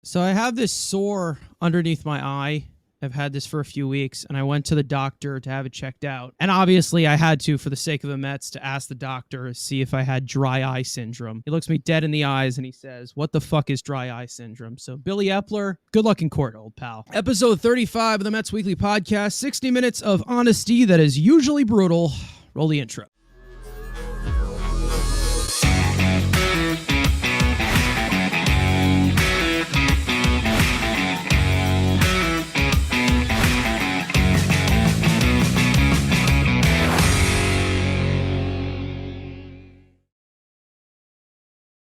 So I have this sore underneath my eye. I've had this for a few weeks, and I went to the doctor to have it checked out. And obviously, I had to, for the sake of the Mets, to ask the doctor to see if I had dry eye syndrome. He looks me dead in the eyes and he says, "What the fuck is dry eye syndrome?" So, Billy Epler, good luck in court, old pal. Episode 35 of the Mets Weekly Podcast, 60 minutes of honesty that is usually brutal. Roll the intro.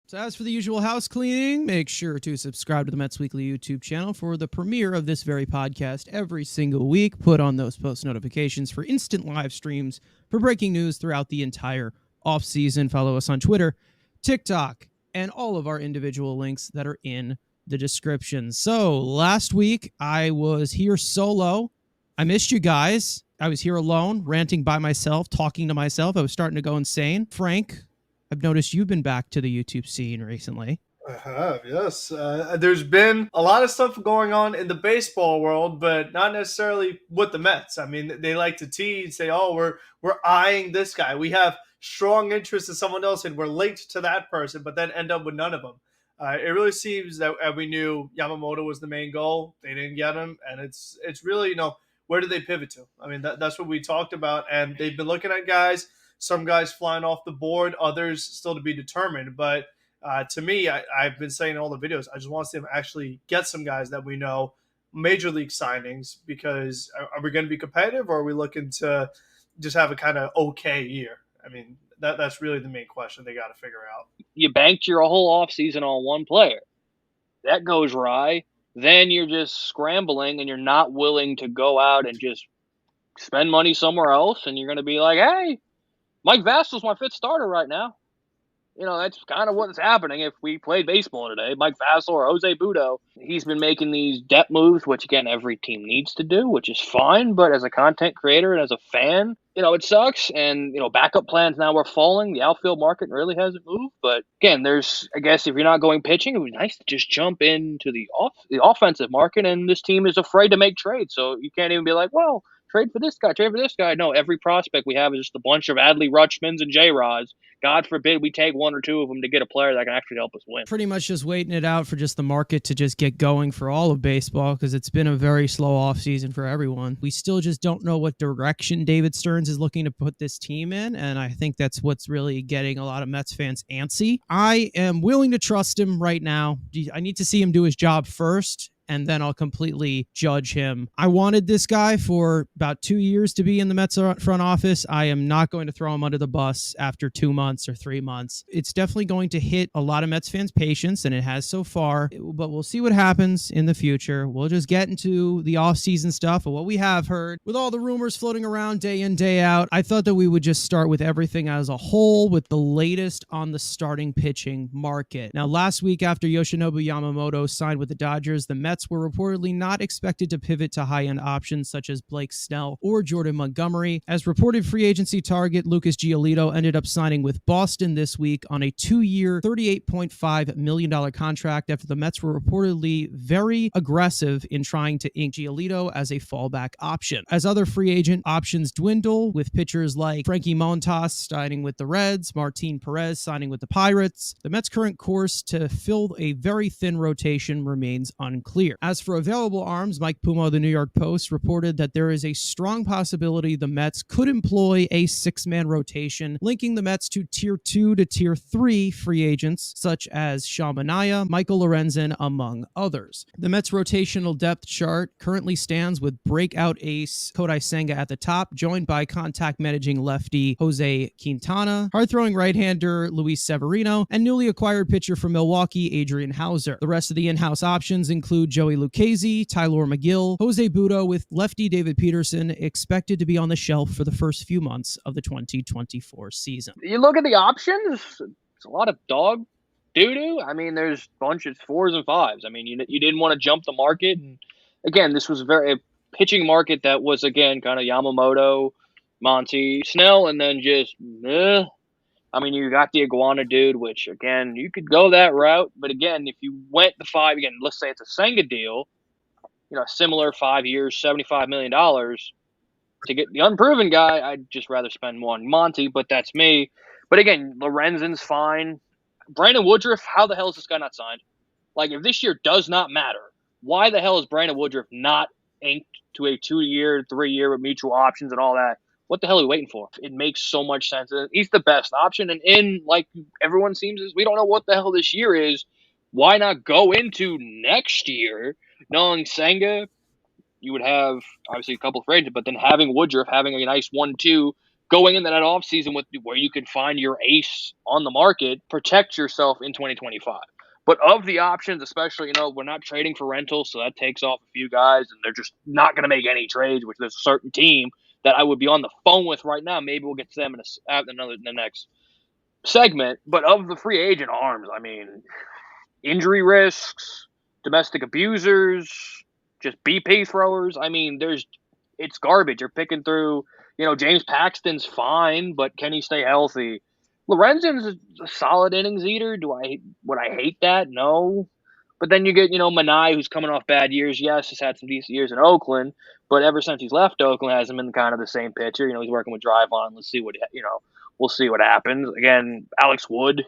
So as for the usual house cleaning, make sure to subscribe to the Mets Weekly YouTube channel for the premiere of this very podcast every single week. Put on those post notifications for instant live streams for breaking news throughout the entire offseason. Follow us on Twitter, TikTok, and all of our individual links that are in the description. So last week, I was here solo. I missed you guys. I was here alone, ranting by myself, talking to myself. I was starting to go insane. Frank, I've noticed you've been back to the YouTube scene recently. I have, yes. There's been a lot of stuff going on in the baseball world, but not necessarily with the Mets. I mean, they like to tease, say, "Oh, we're eyeing this guy. We have strong interest in someone else, and we're linked to that person," but then end up with none of them. It really seems that we knew Yamamoto was the main goal. They didn't get him, and it's really, where did they pivot to? I mean, that's what we talked about, and they've been looking at guys. Some guys flying off the board, others still to be determined. But to me, I've been saying in all the videos, I just want to see them actually get some guys that we know, major league signings, because are we going to be competitive, or are we looking to just have a kind of okay year? I mean, that's really the main question they got to figure out. You banked your whole offseason on one player. That goes awry. Then you're just scrambling and you're not willing to go out and just spend money somewhere else. And you're going to be like, hey, Mike Vassal's my fifth starter right now. That's kind of what's happening if we played baseball today. Mike Vassal or Jose Budo, he's been making these depth moves, which, again, every team needs to do, which is fine. But as a content creator and as a fan, it sucks. And, backup plans now are falling. The outfield market really hasn't moved. But, again, I guess if you're not going pitching, it would be nice to just jump into the offensive market. And this team is afraid to make trades. So you can't even be like, well, trade for this guy, trade for this guy. No, every prospect we have is just a bunch of Adley Rutschmans and J-Rods. God forbid we take one or two of them to get a player that can actually help us win. Pretty much just waiting it out for just the market to just get going for all of baseball, because it's been a very slow offseason for everyone. We still just don't know what direction David Stearns is looking to put this team in, and I think that's what's really getting a lot of Mets fans antsy. I am willing to trust him right now. I need to see him do his job first, and then I'll completely judge him. I wanted this guy for about 2 years to be in the Mets front office. I am not going to throw him under the bus after 2 months or 3 months. It's definitely going to hit a lot of Mets fans' patience, and it has so far, but we'll see what happens in the future. We'll just get into the offseason stuff of what we have heard. With all the rumors floating around day in, day out, I thought that we would just start with everything as a whole with the latest on the starting pitching market. Now, last week after Yoshinobu Yamamoto signed with the Dodgers, the Mets were reportedly not expected to pivot to high-end options such as Blake Snell or Jordan Montgomery. As reported, free agency target Lucas Giolito ended up signing with Boston this week on a 2-year, $38.5 million contract after the Mets were reportedly very aggressive in trying to ink Giolito as a fallback option. As other free agent options dwindle, with pitchers like Frankie Montas signing with the Reds, Martin Perez signing with the Pirates, the Mets' current course to fill a very thin rotation remains unclear. As for available arms, Mike Puma of the New York Post reported that there is a strong possibility the Mets could employ a 6-man rotation, linking the Mets to Tier 2 to Tier 3 free agents, such as Sean Manaea, Michael Lorenzen, among others. The Mets' rotational depth chart currently stands with breakout ace Kodai Senga at the top, joined by contact managing lefty Jose Quintana, hard-throwing right-hander Luis Severino, and newly acquired pitcher from Milwaukee, Adrian Hauser. The rest of the in-house options include Joey Lucchesi, Tylor McGill, Jose Budo, with lefty David Peterson expected to be on the shelf for the first few months of the 2024 season. You look at the options, it's a lot of dog doo-doo. I mean, there's bunches, 4s and 5s. I mean, you didn't want to jump the market. And again, this was a pitching market that was, again, kind of Yamamoto, Monty, Snell, and then just I mean, you got the Iguana dude, which, again, you could go that route. But, again, if you went the 5, again, let's say it's a Senga deal, similar 5 years, $75 million. To get the unproven guy, I'd just rather spend more on Monty, but that's me. But, again, Lorenzen's fine. Brandon Woodruff, how the hell is this guy not signed? Like, if this year does not matter, why the hell is Brandon Woodruff not inked to a 2-year, 3-year with mutual options and all that? What the hell are we waiting for? It makes so much sense. He's the best option. And like everyone seems is, we don't know what the hell this year is. Why not go into next year knowing Senga, you would have obviously a couple of free agents, but then having Woodruff, having a nice 1-2, going into that offseason with where you could find your ace on the market, protect yourself in 2025. But of the options, especially, we're not trading for rentals, so that takes off a few guys, and they're just not going to make any trades, which there's a certain team that I would be on the phone with right now. Maybe we'll get to them in the next segment. But of the free agent arms, I mean, injury risks, domestic abusers, just BP throwers. I mean, it's garbage. You're picking through, James Paxton's fine, but can he stay healthy? Lorenzen's a solid innings eater. Would I hate that? No. But then you get, Manai, who's coming off bad years. Yes, he's had some decent years in Oakland, but ever since he's left Oakland, hasn't been kind of the same pitcher. He's working with drive on. Let's see we'll see what happens. Again, Alex Wood.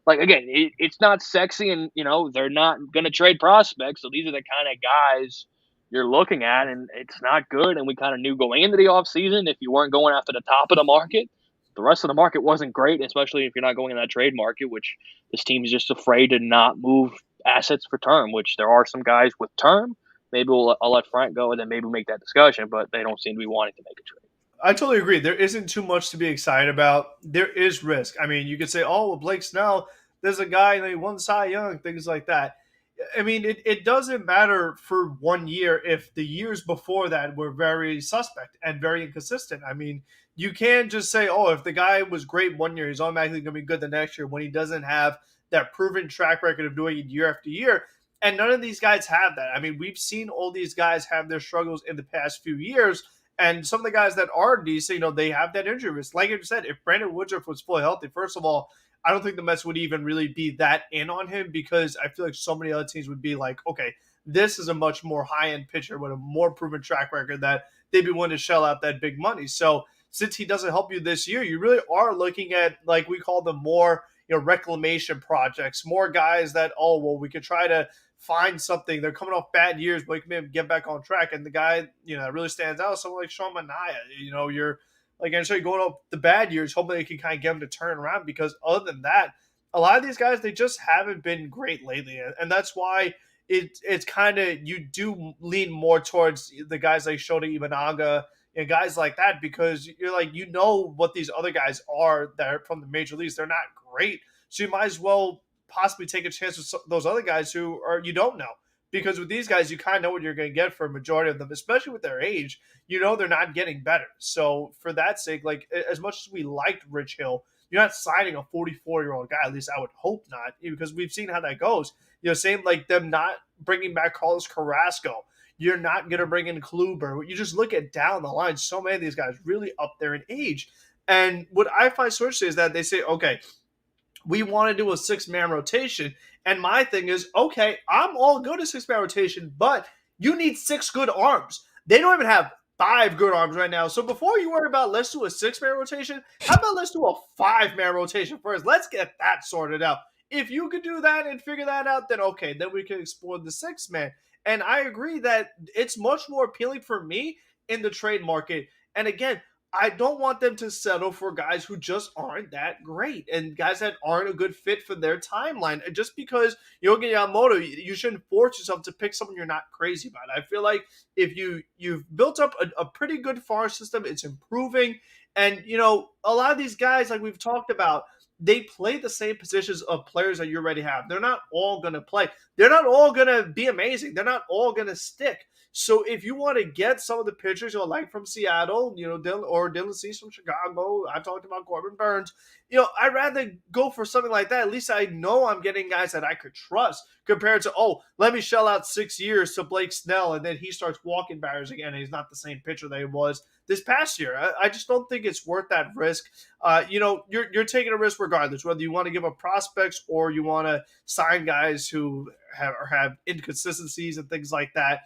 Like, again, it's not sexy, and, they're not going to trade prospects. So these are the kind of guys you're looking at, and it's not good. And we kind of knew going into the offseason, if you weren't going after the top of the market, the rest of the market wasn't great, especially if you're not going in that trade market, which this team is just afraid to not move assets for term, which there are some guys with term. Maybe I'll let Frank go, and then maybe we'll make that discussion, but they don't seem to be wanting to make a trade. I totally agree. There isn't too much to be excited about. There is risk. I mean, you could say, oh, well, Blake Snell, there's a guy, he won Cy Young, things like that. I mean, it doesn't matter for 1 year if the years before that were very suspect and very inconsistent. I mean, you can't just say, oh, if the guy was great 1 year, he's automatically going to be good the next year when he doesn't have that proven track record of doing it year after year. And none of these guys have that. I mean, we've seen all these guys have their struggles in the past few years. And some of the guys that are decent, they have that injury risk. Like I said, if Brandon Woodruff was fully healthy, first of all, I don't think the Mets would even really be that in on him, because I feel like so many other teams would be like, okay, this is a much more high-end pitcher with a more proven track record that they'd be willing to shell out that big money. So since he doesn't help you this year, you really are looking at, like we call them, more reclamation projects, more guys that, oh, well, we could try to find something. They're coming off bad years, but we can maybe get back on track. And the guy, that really stands out, someone like Sean Manaea. You're like, I'm sure you're going up the bad years, hoping they can kind of get him to turn around, because other than that, a lot of these guys, they just haven't been great lately. And that's why it's kind of, you do lean more towards the guys like Shota Imanaga and guys like that, because you're like, what these other guys are that are from the major leagues. They're not great. So you might as well possibly take a chance with those other guys who are, you don't know. Because with these guys, you kind of know what you're going to get for a majority of them, especially with their age. They're not getting better. So for that sake, like, as much as we liked Rich Hill, you're not signing a 44-year-old guy. At least I would hope not, because we've seen how that goes. Same like them not bringing back Carlos Carrasco. You're not going to bring in Kluber. You just look at down the line. So many of these guys really up there in age. And what I find so interesting is that they say, okay, we want to do a 6-man rotation. And my thing is, okay, I'm all good at 6-man rotation, but you need 6 good arms. They don't even have 5 good arms right now. So before you worry about let's do a 6-man rotation, how about let's do a 5-man rotation first? Let's get that sorted out. If you could do that and figure that out, then okay, then we can explore the 6-man. And I agree that it's much more appealing for me in the trade market. And again, I don't want them to settle for guys who just aren't that great and guys that aren't a good fit for their timeline. And just because Yogi Yamamoto, you shouldn't force yourself to pick someone you're not crazy about. I feel like if you've built up a pretty good farm system, it's improving. And, a lot of these guys, like we've talked about, they play the same positions of players that you already have. They're not all going to play. They're not all going to be amazing. They're not all going to stick. So if you want to get some of the pitchers like from Seattle, Dylan Cease from Chicago, I've talked about Corbin Burns. I'd rather go for something like that. At least I know I'm getting guys that I could trust compared to, let me shell out 6 years to Blake Snell and then he starts walking barriers again and he's not the same pitcher that he was this past year. I just don't think it's worth that risk. You're taking a risk regardless, whether you want to give up prospects or you want to sign guys who have inconsistencies and things like that.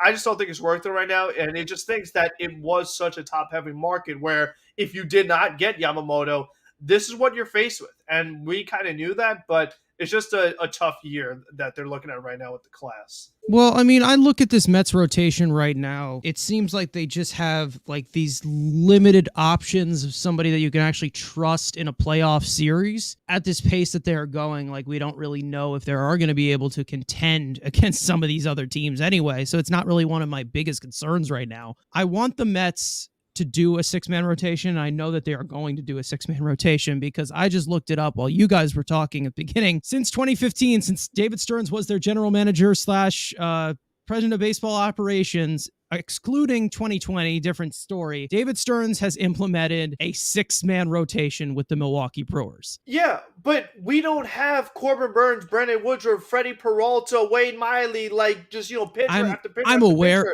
I just don't think it's worth it right now. And it just thinks that it was such a top-heavy market where if you did not get Yamamoto, this is what you're faced with. And we kind of knew that, but it's just a tough year that they're looking at right now with the class. Well, I mean, I look at this Mets rotation right now. It seems like they just have like these limited options of somebody that you can actually trust in a playoff series. At this pace that they're going, like we don't really know if they are going to be able to contend against some of these other teams anyway. So it's not really one of my biggest concerns right now. I want the Mets to do a 6-man rotation. I know that they are going to do a 6-man rotation because I just looked it up while you guys were talking at the beginning. Since 2015, since David Stearns was their general manager / president of baseball operations, excluding 2020, different story, David Stearns has implemented a 6-man rotation with the Milwaukee Brewers. Yeah, but we don't have Corbin Burns, Brandon Woodruff, Freddie Peralta, Wade Miley, pitcher after pitcher.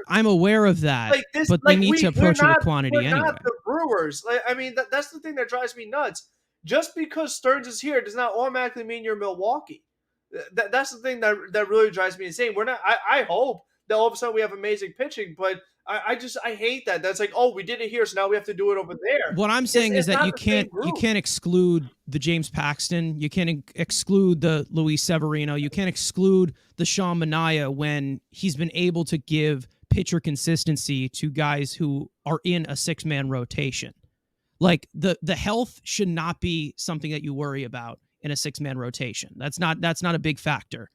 I'm aware of that, like this, but they need to approach it with quantity anyway. We're not the Brewers. That's the thing that drives me nuts. Just because Stearns is here does not automatically mean you're Milwaukee. That's the thing that really drives me insane. We're not. I hope that all of a sudden we have amazing pitching, but I hate that. That's like, we did it here, so now we have to do it over there. What I'm saying is that you can't exclude the James Paxton, you can't exclude the Luis Severino, you can't exclude the Sean Manaea when he's been able to give pitcher consistency to guys who are in a 6-man rotation. Like the health should not be something that you worry about in a 6-man rotation. That's not a big factor.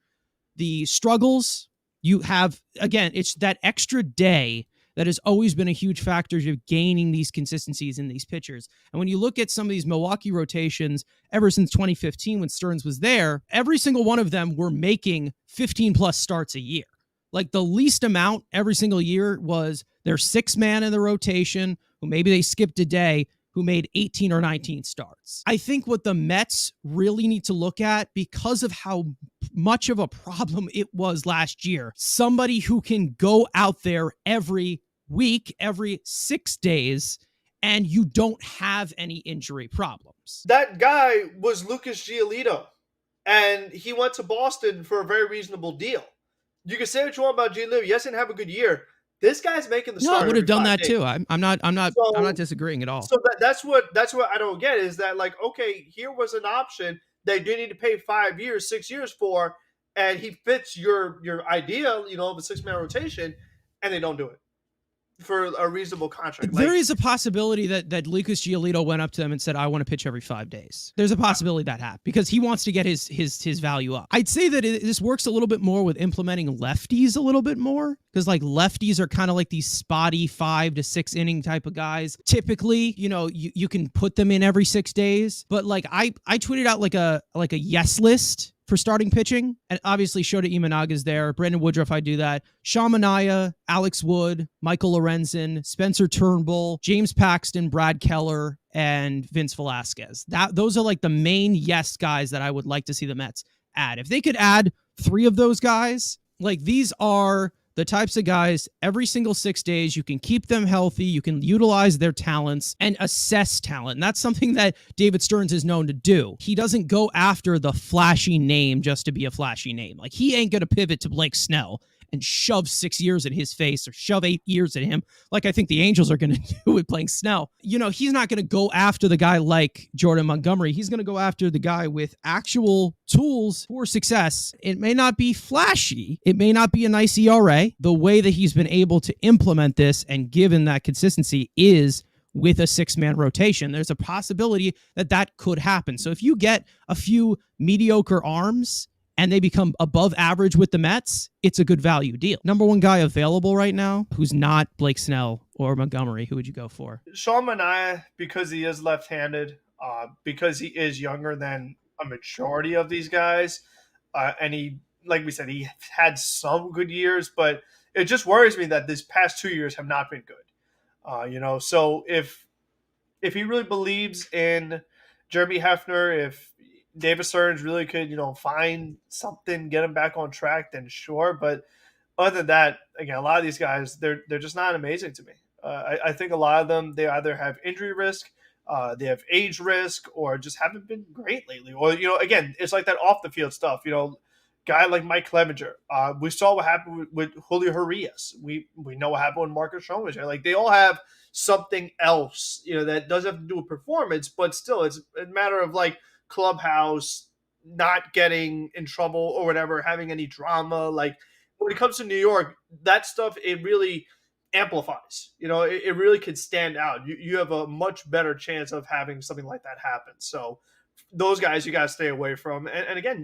The struggles you have, again, it's that extra day that has always been a huge factor of gaining these consistencies in these pitchers. And when you look at some of these Milwaukee rotations, ever since 2015 when Stearns was there, every single one of them were making 15 plus starts a year. Like the least amount every single year was their 6-man in the rotation, who maybe they skipped a day, who made 18 or 19 starts. I think what the Mets really need to look at, because of how much of a problem it was last year, somebody who can go out there every week, every 6 days, and you don't have any injury problems. That guy was Lucas Giolito, and he went to Boston for a very reasonable deal. You can say what you want about Giolito. Yes, didn't have a good year. This guy's making the start. No, I would have done that too. I'm not disagreeing at all. So that's what I don't get is that, like, okay, here was an option they didn't need to pay 5 years, 6 years for, and he fits your idea, of a 6-man rotation, and they don't do it for a reasonable contract. There is a possibility that Lucas Giolito went up to them and said, I want to pitch every 5 days. There's a possibility that happened because he wants to get his value up. I'd say that this works a little bit more with implementing lefties a little bit more, because like lefties are kind of like these spotty 5 to 6 inning type of guys. Typically, you can put them in every 6 days, but like I tweeted out like a yes list for starting pitching, and obviously Shota Imanaga's there. Brandon Woodruff, I do that. Sean Manaea, Alex Wood, Michael Lorenzen, Spencer Turnbull, James Paxton, Brad Keller, and Vince Velasquez. Those are like the main yes guys that I would like to see the Mets add. If they could add 3 of those guys, like these are the types of guys every single 6 days, you can keep them healthy, you can utilize their talents and assess talent. And that's something that David Stearns is known to do. He doesn't go after the flashy name just to be a flashy name. Like he ain't going to pivot to Blake Snell and shove 6 years in his face or shove 8 years at him like I think the Angels are going to do with playing Snell. He's not going to go after the guy like Jordan Montgomery. He's going to go after the guy with actual tools for success. It may not be flashy. It may not be a nice ERA. The way that he's been able to implement this and given that consistency is with a 6-man rotation. There's a possibility that could happen. So if you get a few mediocre arms and they become above average with the Mets, it's a good value deal. Number 1 guy available right now who's not Blake Snell or Montgomery, who would you go for? Sean Manaea, because he is left-handed, because he is younger than a majority of these guys, and he, like we said, he had some good years, but it just worries me that these past 2 years have not been good. So if he really believes in Jeremy Hefner, if David Stearns really could, find something, get him back on track, then sure. But other than that, again, a lot of these guys, they're just not amazing to me. I think a lot of them, they either have injury risk, they have age risk, or just haven't been great lately. Or, again, it's like that off the field stuff. Guy like Mike Clevenger, we saw what happened with Julio Urias. We know what happened with Marcus Stroman. Like, they all have something else, that doesn't have to do with performance, but still, it's a matter of like clubhouse, not getting in trouble or whatever, having any drama. Like, when it comes to New York, that stuff, it really amplifies. It really could stand out. You have a much better chance of having something like that happen. So those guys you got to stay away from. And again,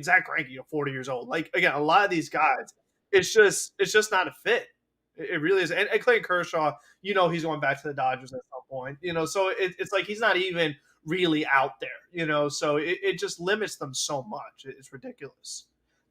Zach Greinke, 40 years old. Like, again, a lot of these guys, it's just not a fit. It really is. And Clayton Kershaw, he's going back to the Dodgers at some point. So it's like he's not even really out there. So it just limits them so much. It's ridiculous.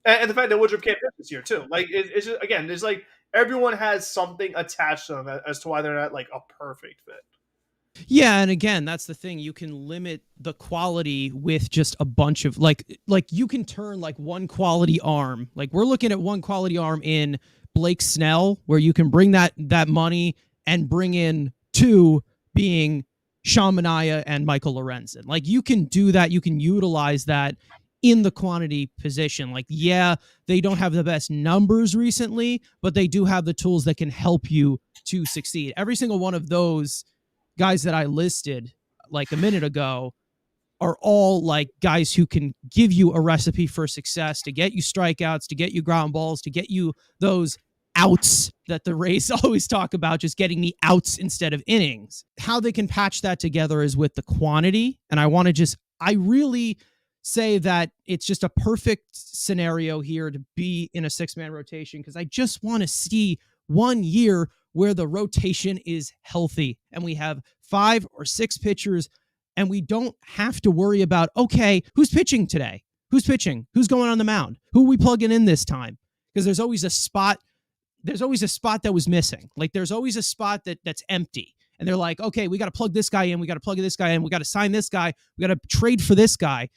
And the fact that Woodruff can't pitch this year too. Like, it's just, again, there's like everyone has something attached to them as to why they're not like a perfect fit. Yeah, and again, that's the thing. You can limit the quality with just a bunch of like you can turn like one quality arm. Like, we're looking at one quality arm in Blake Snell, where you can bring that money and bring in two, being Sean Manaea and Michael Lorenzen. Like, you can do that. You can utilize that in the quantity position. Like, yeah, they don't have the best numbers recently, but they do have the tools that can help you to succeed. Every single one of those guys that I listed like a minute ago are all like guys who can give you a recipe for success, to get you strikeouts, to get you ground balls, to get you those outs that the Rays always talk about, just getting the outs instead of innings. How they can patch that together is with the quantity. And I really say that it's just a perfect scenario here to be in a 6-man rotation, because I just want to see 1 year where the rotation is healthy and we have 5 or 6 pitchers and we don't have to worry about, okay, who's pitching today? Who's pitching? Who's going on the mound? Who are we plugging in this time? Because there's always a spot that was missing. Like, there's always a spot that's empty. And they're like, okay, we got to plug this guy in. We got to plug this guy in. We got to sign this guy. We got to trade for this guy.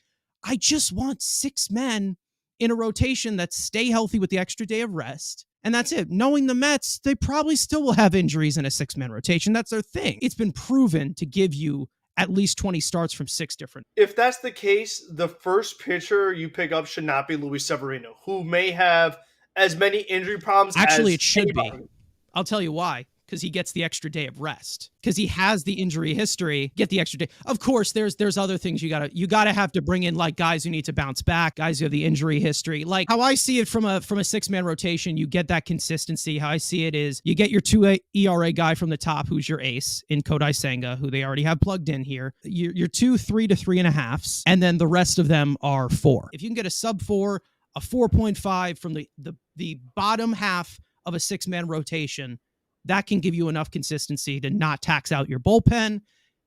I just want 6 men in a rotation that stay healthy with the extra day of rest. And that's it. Knowing the Mets, they probably still will have injuries in a 6-man rotation. That's their thing. It's been proven to give you at least 20 starts from 6 different. If that's the case, the first pitcher you pick up should not be Luis Severino, who may have as many injury problems. Actually, as it should anybody. be. I'll tell you why. Because he gets the extra day of rest. Because he has the injury history, get the extra day. Of course, there's other things you gotta have to bring in, like guys who need to bounce back, guys who have the injury history. Like, how I see it from a 6-man rotation, you get that consistency. How I see it is you get your 2 ERA guy from the top, who's your ace in Kodai Senga, who they already have plugged in here. Your 2 3 to 3.5s, and then the rest of them are 4. If you can get a sub 4, a 4.5 from the bottom half of a 6-man rotation, that can give you enough consistency to not tax out your bullpen,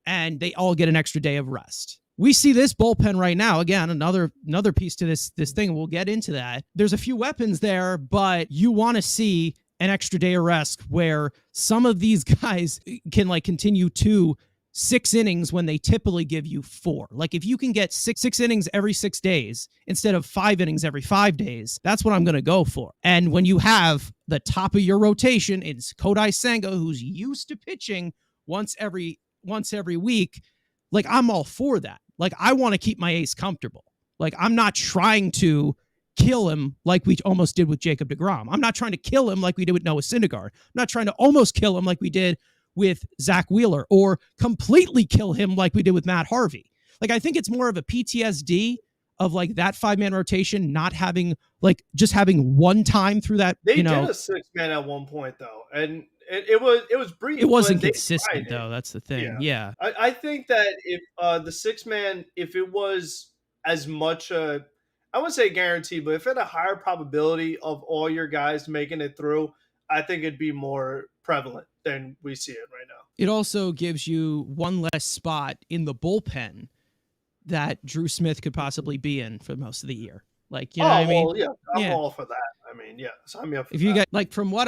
and they all get an extra day of rest. We see this bullpen right now. Again, another piece to this thing. We'll get into that. There's a few weapons there, but you want to see an extra day of rest where some of these guys can like continue to 6 innings when they typically give you 4. Like, if you can get six innings every 6 days instead of 5 innings every 5 days, that's what I'm going to go for. And when you have the top of your rotation, it's Kodai Senga, who's used to pitching once every week. Like, I'm all for that. Like, I want to keep my ace comfortable. Like, I'm not trying to kill him like we almost did with Jacob deGrom. I'm not trying to kill him like we did with Noah Syndergaard. I'm not trying to almost kill him like we did with Zach Wheeler, or completely kill him like we did with Matt Harvey. Like, I think it's more of a PTSD of like that 5-man rotation not having, like, just having one time through that. They did a 6-man at one point though, and it was brief. It wasn't consistent though. That's the thing. Yeah. I think that if the 6-man, if it was as much I wouldn't say guarantee, but if it had a higher probability of all your guys making it through, I think it'd be more prevalent than we see it right now. It also gives you one less spot in the bullpen that Drew Smith could possibly be in for most of the year. Like, you know what I mean? Well, yeah, I'm all for that. I mean, yeah, sign me up for if that. you get, like, from what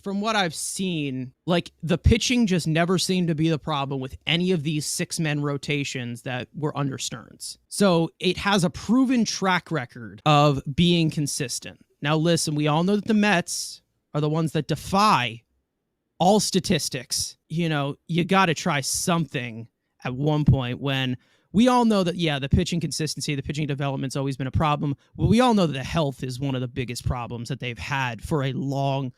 from what I've seen, like the pitching just never seemed to be the problem with any of these 6-man rotations that were under Stearns. So it has a proven track record of being consistent. Now, listen, we all know that the Mets are the ones that defy all statistics. You know, you got to try something at one point when we all know that, yeah, the pitching consistency, the pitching development's always been a problem. But we all know that the health is one of the biggest problems that they've had for a long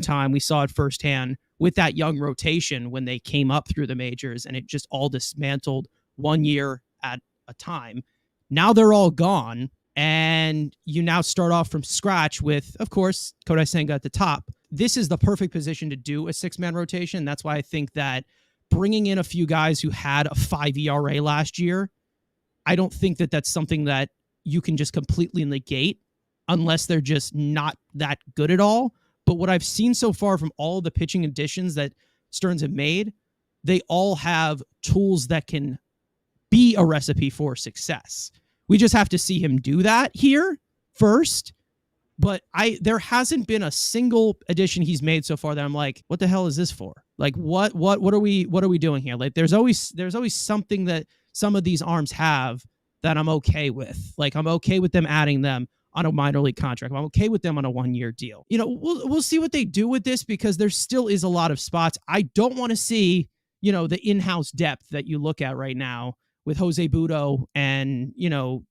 time. We saw it firsthand with that young rotation when they came up through the majors, and it just all dismantled 1 year at a time. Now they're all gone, and you now start off from scratch with, of course, Kodai Senga at the top. This is the perfect position to do a 6-man rotation. That's why I think that bringing in a few guys who had a 5 ERA last year, I don't think that that's something that you can just completely negate unless they're just not that good at all. But what I've seen so far from all of the pitching additions that Stearns have made, they all have tools that can be a recipe for success. We just have to see him do that here first. But there hasn't been a single addition he's made so far that I'm like, what the hell is this for? Like, what are we doing here? Like, there's always something that some of these arms have that I'm okay with. Like, I'm okay with them adding them on a minor league contract. I'm okay with them on a 1-year deal. You know, we'll see what they do with this, because there still is a lot of spots. I don't want to see, you know, the in-house depth that you look at right now with Jose Budo and, you know,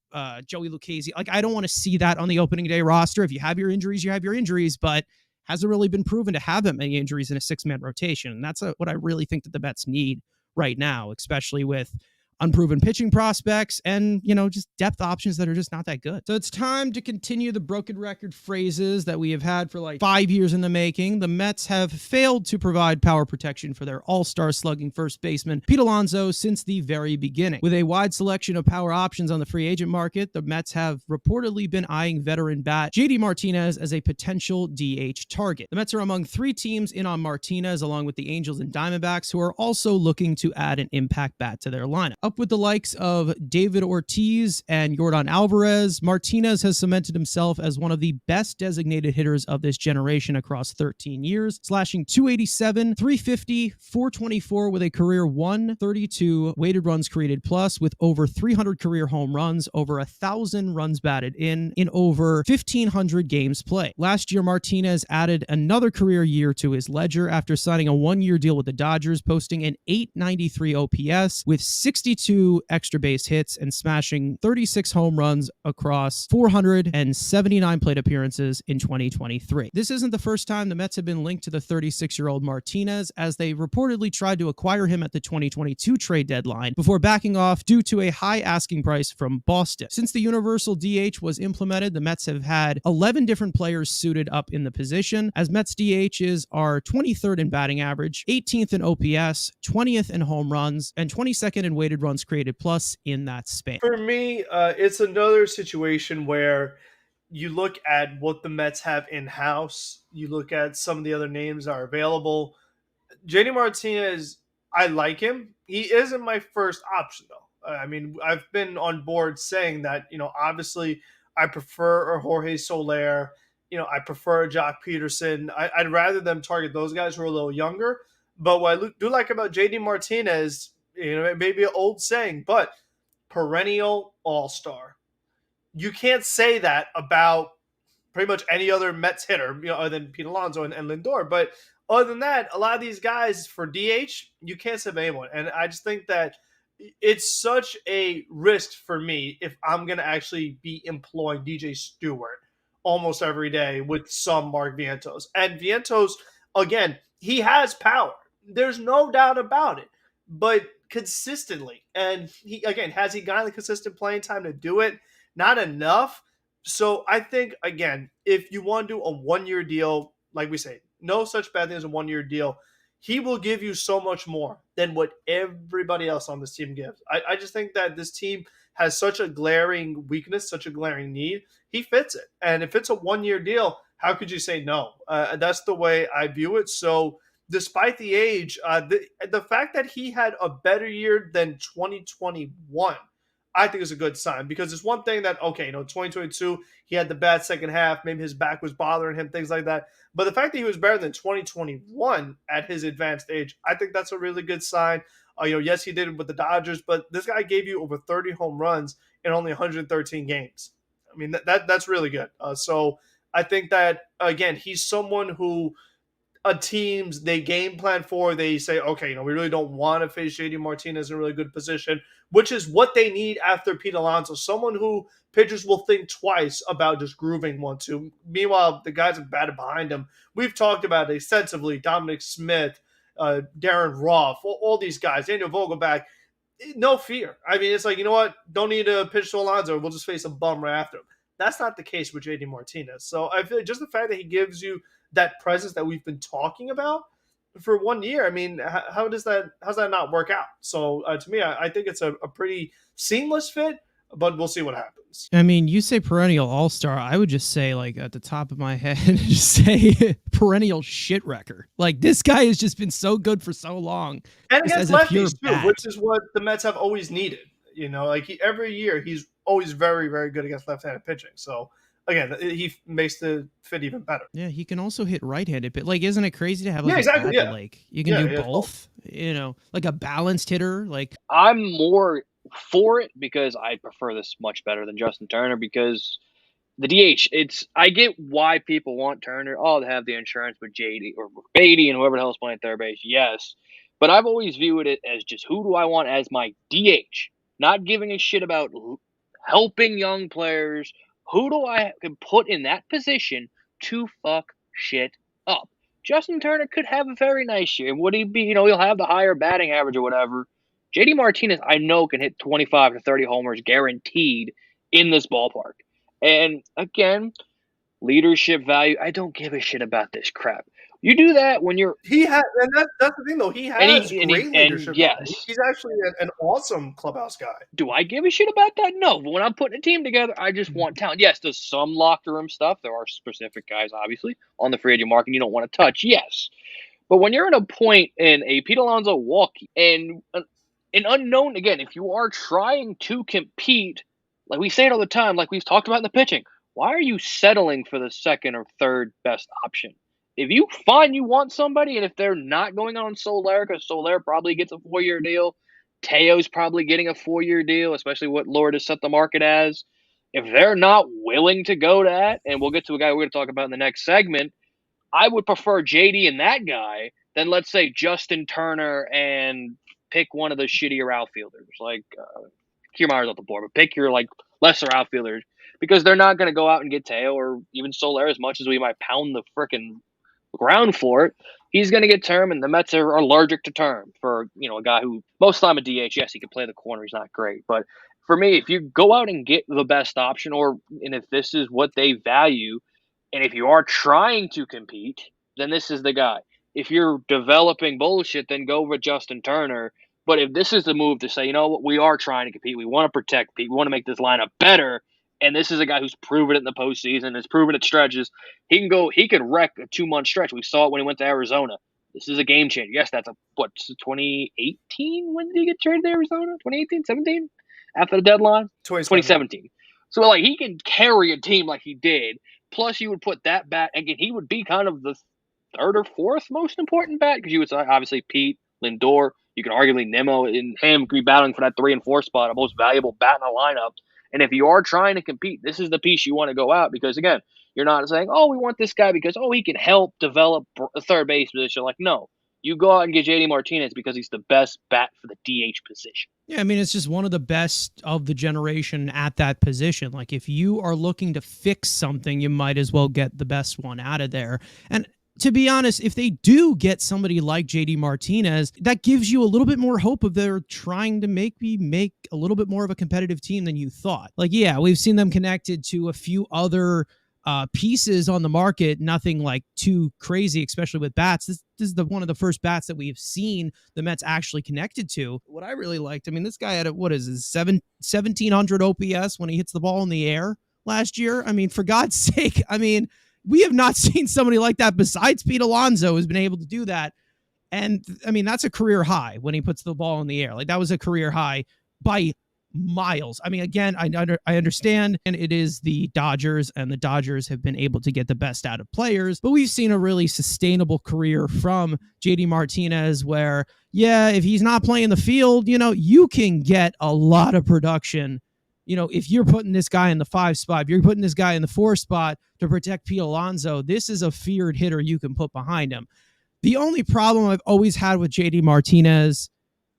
Joey Lucchesi. Like, I don't want to see that on the opening day roster. If you have your injuries, you have your injuries, but hasn't really been proven to have that many injuries in a 6-man rotation. And that's what I really think that the Mets need right now, especially with unproven pitching prospects and, you know, just depth options that are just not that good. So it's time to continue the broken record phrases that we have had for like 5 years in the making. The Mets have failed to provide power protection for their all-star slugging first baseman Pete Alonso since the very beginning. With a wide selection of power options on the free agent market, the Mets have reportedly been eyeing veteran bat JD Martinez as a potential DH target. The Mets are among 3 teams in on Martinez, along with the Angels and Diamondbacks, who are also looking to add an impact bat to their lineup. Up with the likes of David Ortiz and Yordan Alvarez, Martinez has cemented himself as one of the best designated hitters of this generation across 13 years, slashing .287, .350, .424 with a career 132 weighted runs created plus, with over 300 career home runs, over 1,000 runs batted in over 1,500 games played. Last year, Martinez added another career year to his ledger after signing a 1-year deal with the Dodgers, posting an .893 OPS with 62 extra base hits and smashing 36 home runs across 479 plate appearances in 2023. This isn't the first time the Mets have been linked to the 36-year-old Martinez, as they reportedly tried to acquire him at the 2022 trade deadline before backing off due to a high asking price from Boston. Since the universal DH was implemented, the Mets have had 11 different players suited up in the position, as Mets DHs are 23rd in batting average, 18th in OPS, 20th in home runs, and 22nd in weighted runs created plus in that span. For me, it's another situation where you look at what the Mets have in-house, you look at some of the other names that are available. JD Martinez, I like him. He isn't my first option, though. I mean, I've been on board saying that, you know, obviously I prefer a Jorge Soler. You know, I prefer Jock Peterson. I'd rather them target those guys who are a little younger. But what I do like about JD Martinez, you know, it may be an old saying, but perennial all-star. You can't say that about pretty much any other Mets hitter, you know, other than Pete Alonso and Lindor. But other than that, a lot of these guys for DH, you can't say anyone. And I just think that it's such a risk for me if I'm going to actually be employing DJ Stewart almost every day with some Mark Vientos. And Vientos, again, he has power. There's no doubt about it. But consistently, and he, again, has he gotten the consistent playing time to do it? Not enough. So I think, again, if you want to do a 1-year deal, like we say, no such bad thing as a 1-year deal, he will give you so much more than what everybody else on this team gives. I just think that this team has such a glaring weakness, such a glaring need. He fits it. And if it's a 1-year deal, how could you say no? That's the way I view it. So despite the age, the fact that he had a better year than 2021, I think is a good sign, because it's one thing that, okay, 2022, he had the bad second half. Maybe his back was bothering him, things like that. But the fact that he was better than 2021 at his advanced age, I think that's a really good sign. Yes, he did it with the Dodgers, but this guy gave you over 30 home runs in only 113 games. I mean, that's really good. So I think that, again, he's someone who teams, they game plan for. They say, okay, we really don't want to face JD Martinez in a really good position, which is what they need after Pete Alonso. Someone who pitchers will think twice about just grooving 1-2. Meanwhile, the guys have batted behind him. We've talked about it extensively. Dominic Smith, Darren Roth, all these guys, Daniel Vogelback. No fear. I mean, it's like, you know what? Don't need to pitch to Alonso. We'll just face a bum right after him. That's not the case with JD Martinez. So I feel like just the fact that he gives you that presence that we've been talking about for 1 year, I mean, how's that not work out? So to me, I think it's a pretty seamless fit, but we'll see what happens. I mean, you say perennial all-star. I would just say, like, at the top of my head, just say perennial shit wrecker. Like, this guy has just been so good for so long. And against lefties, too, which is what the Mets have always needed. Like every year, he's always very, very good against left-handed pitching. So, again, he makes the fit even better. Yeah, he can also hit right-handed, but like, isn't it crazy to have like exactly, a like you can do both? Like a balanced hitter. Like, I'm more for it because I prefer this much better than Justin Turner, because the DH, I get why people want Turner. Oh, they have the insurance with JD or Beatty and whoever the hell's playing third base. Yes, but I've always viewed it as just, who do I want as my DH? Not giving a shit about helping young players. Who do I can put in that position to fuck shit up? Justin Turner could have a very nice year. Would he be, he'll have the higher batting average or whatever. JD Martinez, I know, can hit 25 to 30 homers guaranteed in this ballpark. And again, leadership value, I don't give a shit about this crap. You do that when you're... and that's the thing, though. He has great leadership. Yes. He's actually an awesome clubhouse guy. Do I give a shit about that? No. But when I'm putting a team together, I just want talent. Yes, there's some locker room stuff. There are specific guys, obviously, on the free agent market you don't want to touch. Yes. But when you're at a point in a Pete Alonso walk and an unknown, again, if you are trying to compete, like we say it all the time, like we've talked about in the pitching, why are you settling for the second or third best option? If you find you want somebody, and if they're not going on Soler, because Soler probably gets a 4-year deal, Teo's probably getting a 4-year deal, especially what Lord has set the market as. If they're not willing to go that, and we'll get to a guy we're going to talk about in the next segment, I would prefer JD and that guy than, let's say, Justin Turner and pick one of the shittier outfielders. Like, Kiermaier's off the board, but pick your, like, lesser outfielders, because they're not going to go out and get Teo or even Soler, as much as we might pound the frickin' ground for it. He's going to get term, and the Mets are allergic to term for, a guy who most of the time a DH, yes, he can play the corner. He's not great. But for me, if you go out and get the best option, and if this is what they value, and if you are trying to compete, then this is the guy. If you're developing bullshit, then go with Justin Turner. But if this is the move to say, you know what, we are trying to compete, we want to protect Pete, we want to make this lineup better, and this is a guy who's proven it in the postseason, has proven it stretches. He could wreck a 2-month stretch. We saw it when he went to Arizona. This is a game changer. Yes, that's 2018? When did he get traded to Arizona? 2018, 17? After the deadline? 2017. So, like, he can carry a team like he did. Plus, you would put that bat, again, he would be kind of the third or fourth most important bat, because you would say, obviously, Pete, Lindor. You could arguably Nimmo and him be battling for that 3 and 4 spot, a most valuable bat in the lineup. And if you are trying to compete, this is the piece you want to go out, because, again, you're not saying, oh, we want this guy because, he can help develop a third base position. Like, no, you go out and get JD Martinez because he's the best bat for the DH position. Yeah, I mean, it's just one of the best of the generation at that position. Like, if you are looking to fix something, you might as well get the best one out of there. And to be honest, if they do get somebody like JD Martinez, that gives you a little bit more hope of they're trying to make a little bit more of a competitive team than you thought. Like, yeah, we've seen them connected to a few other pieces on the market, nothing like too crazy, especially with bats. This is one of the first bats that we've seen the Mets actually connected to. What I really liked, I mean, this guy had 1700 OPS when he hits the ball in the air last year. I mean, for God's sake, I mean, we have not seen somebody like that besides Pete Alonso who's been able to do that. And I mean, that's a career high when he puts the ball in the air. Like, that was a career high by miles. I mean, again, I understand, and it is the Dodgers, and the Dodgers have been able to get the best out of players, but we've seen a really sustainable career from JD Martinez where, yeah, if he's not playing the field, you can get a lot of production. If you're putting this guy in the 5 spot, if you're putting this guy in the 4 spot to protect Pete Alonso, this is a feared hitter you can put behind him. The only problem I've always had with JD Martinez,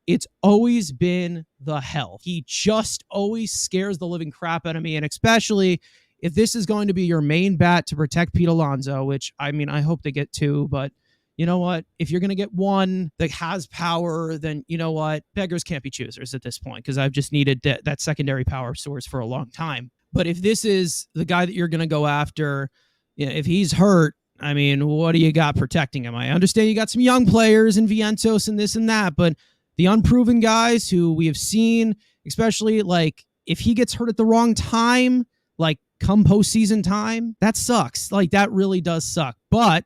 it's always been the health. He just always scares the living crap out of me, and especially if this is going to be your main bat to protect Pete Alonso, which, I mean, I hope they get 2, but you know what? If you're going to get one that has power, then you know what? Beggars can't be choosers at this point, because I've just needed that secondary power source for a long time. But if this is the guy that you're going to go after, if he's hurt, I mean, what do you got protecting him? I understand you got some young players in Vientos and this and that, but the unproven guys who we have seen, especially like if he gets hurt at the wrong time, like come postseason time, that sucks. Like that really does suck. But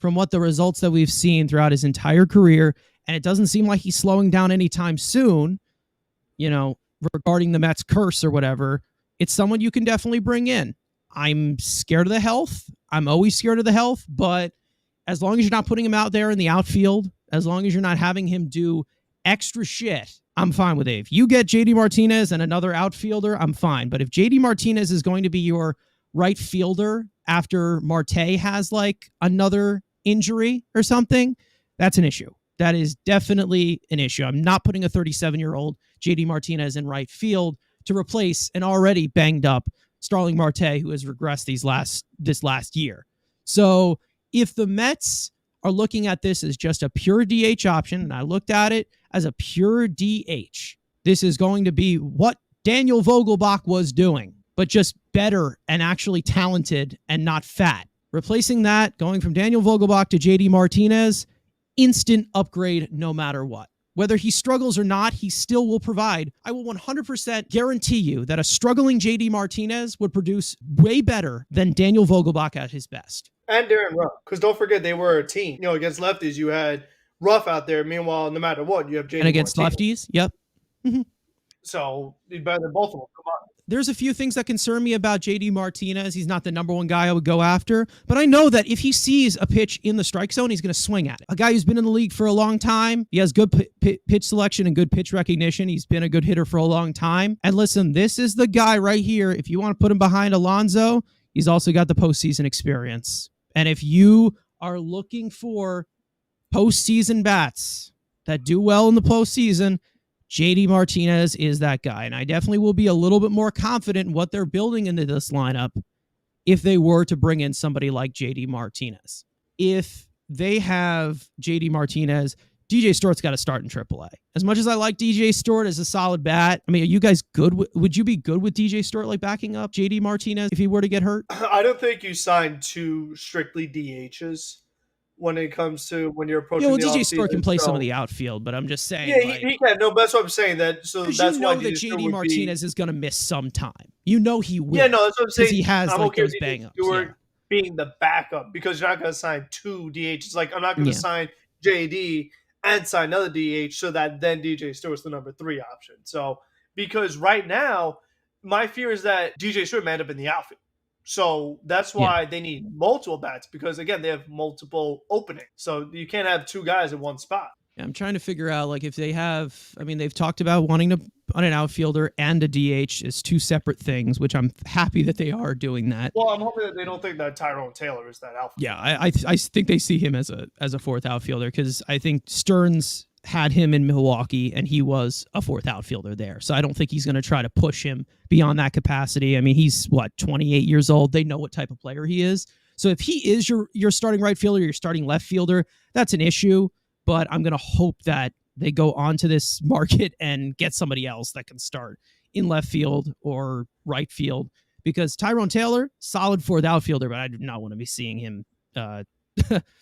from what the results that we've seen throughout his entire career, and it doesn't seem like he's slowing down anytime soon, regarding the Mets curse or whatever, it's someone you can definitely bring in. I'm scared of the health. I'm always scared of the health, but as long as you're not putting him out there in the outfield, as long as you're not having him do extra shit, I'm fine with it. If you get JD Martinez and another outfielder, I'm fine. But if JD Martinez is going to be your right fielder after Marte has like another injury or something, that's an issue. That is definitely an issue. I'm not putting a 37-year-old JD Martinez in right field to replace an already banged up Starling Marte who has regressed this last year. So if the Mets are looking at this as just a pure DH option, and I looked at it as a pure DH, this is going to be what Daniel Vogelbach was doing, but just better and actually talented and not fat. Replacing that, going from Daniel Vogelbach to JD Martinez, instant upgrade no matter what. Whether he struggles or not, he still will provide. I will 100% guarantee you that a struggling JD Martinez would produce way better than Daniel Vogelbach at his best. And Darren Ruff, because don't forget they were a team. Against lefties, you had Ruff out there. Meanwhile, no matter what, you have JD. And against Martinez. lefties, yep. Mm-hmm. So you'd better than both of them. Come on. There's a few things that concern me about JD Martinez. He's not the number one guy I would go after, but I know that if he sees a pitch in the strike zone, he's going to swing at it. A guy who's been in the league for a long time. He has good pitch selection and good pitch recognition. He's been a good hitter for a long time. And listen, this is the guy right here. If you want to put him behind Alonso, he's also got the postseason experience. And if you are looking for postseason bats that do well in the postseason, JD Martinez is that guy. And I definitely will be a little bit more confident in what they're building into this lineup if they were to bring in somebody like JD Martinez. If they have JD Martinez, DJ Stewart's got to start in AAA. As much as I like DJ Stewart as a solid bat, I mean, are you guys good? Would you be good with DJ Stewart like backing up JD Martinez if he were to get hurt? I don't think you sign 2 strictly DHs. When it comes to when you're approaching the DJ Stewart can play some of the outfield, but I'm just saying. Yeah, he can. No, that's what I'm saying. That's why JD Martinez is going to miss some time. He will. Yeah, no, that's what I'm saying. He has those bang-ups. Stewart being the backup because you're not going to sign 2 DHs. Like I'm not going to sign JD and sign another DH so that then DJ Stewart's the number 3 option. So because right now, my fear is that DJ Stewart may end up in the outfield. So that's why they need multiple bats because, again, they have multiple openings. So you can't have 2 guys in one spot. I'm trying to figure out, like, if they have – I mean, they've talked about wanting to on an outfielder and a DH as 2 separate things, which I'm happy that they are doing that. Well, I'm hoping that they don't think that Tyrone Taylor is that outfielder. Yeah, I think they see him as a 4th outfielder because I think Stearns had him in Milwaukee and he was a 4th outfielder there. So I don't think he's going to try to push him beyond that capacity. I mean, he's 28 years old. They know what type of player he is. So if he is your starting right fielder, your starting left fielder, that's an issue. But I'm going to hope that they go onto this market and get somebody else that can start in left field or right field because Tyrone Taylor, solid 4th outfielder, but I do not want to be seeing him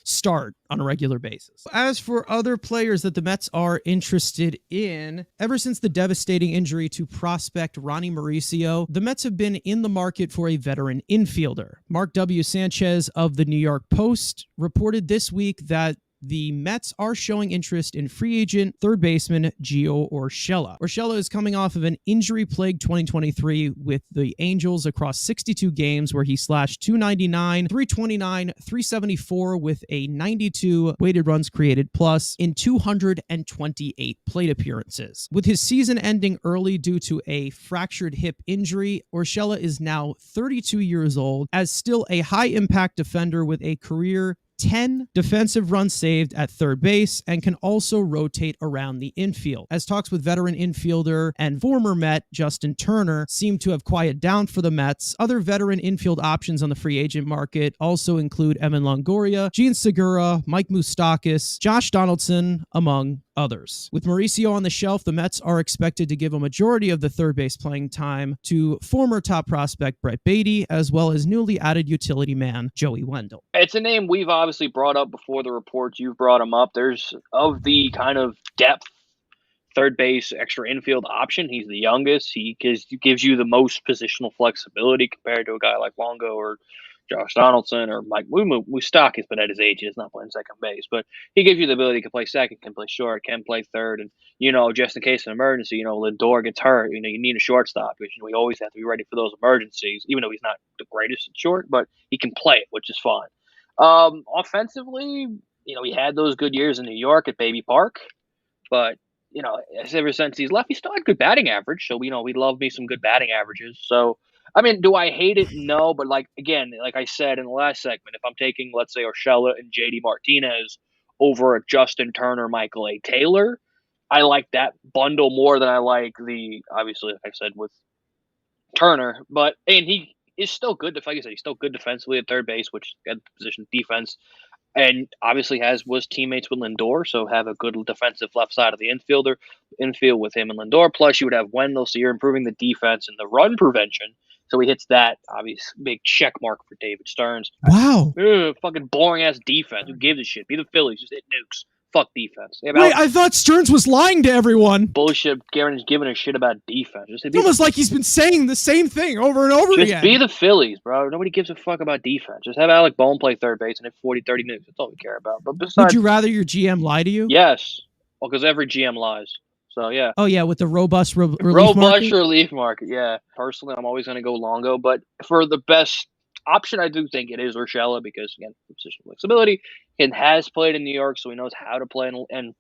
start on a regular basis. As for other players that the Mets are interested in, ever since the devastating injury to prospect Ronnie Mauricio, the Mets have been in the market for a veteran infielder. Mark W. Sanchez of the New York Post reported this week that the Mets are showing interest in free agent third baseman Gio Urshela. Urshela is coming off of an injury-plagued 2023 with the Angels across 62 games where he slashed 299, 329, 374 with a 92 weighted runs created plus in 228 plate appearances. With his season ending early due to a fractured hip injury, Urshela is now 32 years old, as still a high-impact defender with a career 10 defensive runs saved at third base and can also rotate around the infield. As talks with veteran infielder and former Met Justin Turner seem to have quieted down for the Mets, other veteran infield options on the free agent market also include Evan Longoria, Gene Segura, Mike Moustakas, Josh Donaldson, among others. With Mauricio on the shelf, the Mets are expected to give a majority of the third base playing time to former top prospect Brett Baty, as well as newly added utility man Joey Wendell. It's a name we've obviously brought up before the reports. You've brought him up. There's, of the kind of depth third base extra infield option, he's the youngest. He gives you the most positional flexibility compared to a guy like Longo or Josh Donaldson or Mike Moustakas, but at his age, he's not playing second base. But he gives you the ability to play second, can play short, can play third. And, just in case of an emergency, Lindor gets hurt, you need a shortstop, because we always have to be ready for those emergencies, even though he's not the greatest at short, but he can play it, which is fine. Offensively, he had those good years in New York at Baby Park, but ever since he's left, he still had good batting average. So, we love me some good batting averages. So, do I hate it? No, but like I said in the last segment, if I'm taking, let's say, Urshela and JD Martinez over a Justin Turner, Michael A. Taylor, I like that bundle more than I like obviously, like I said, with Turner. And he is still good. Like I said, he's still good defensively at third base, which at the position defense. And obviously was teammates with Lindor, so have a good defensive left side of the infield with him and Lindor. Plus, you would have Wendell, so you're improving the defense and the run prevention. So he hits that obvious big check mark for David Stearns. Wow. Fucking boring ass defense. Who gives a shit? Be the Phillies. Just hit nukes. Fuck defense. Wait, I thought Stearns was lying to everyone. Bullshit. Garen's giving a shit about defense. It's almost like he's been saying the same thing over and over again. Just be the Phillies, bro. Nobody gives a fuck about defense. Just have Alec Bohm play third base and hit 40, 30 nukes. That's all we care about. But besides, would you rather your GM lie to you? Yes. Well, because every GM lies. So, yeah. Oh, yeah, with the robust relief market, yeah. Personally, I'm always going to go Longo. But for the best option, I do think it is Urshela because, again, position flexibility. He has played in New York, so he knows how to play and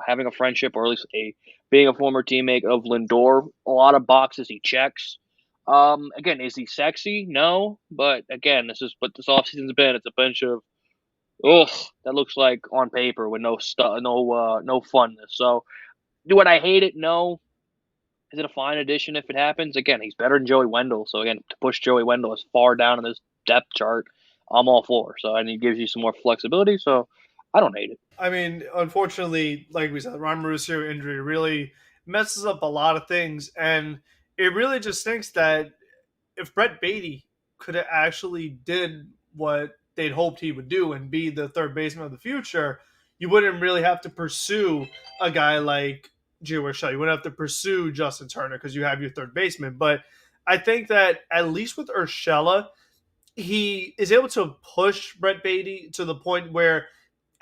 having a friendship, or at least being a former teammate of Lindor. A lot of boxes he checks. Again, is he sexy? No. But, again, this is what this offseason's been. It's a bunch of, that looks like on paper with no funness. So, would I hate it? No. Is it a fine addition if it happens? Again, he's better than Joey Wendell. So, again, to push Joey Wendell as far down in this depth chart, I'm all for. So, and he gives you some more flexibility. So, I don't hate it. Unfortunately, like we said, Ron Mauricio injury really messes up a lot of things. And it really just stinks that if Brett Baty could have actually did what they'd hoped he would do and be the third baseman of the future, you wouldn't really have to pursue a guy like Gio Urshela. You wouldn't have to pursue Justin Turner because you have your third baseman. But I think that at least with Urshela, he is able to push Brett Baty to the point where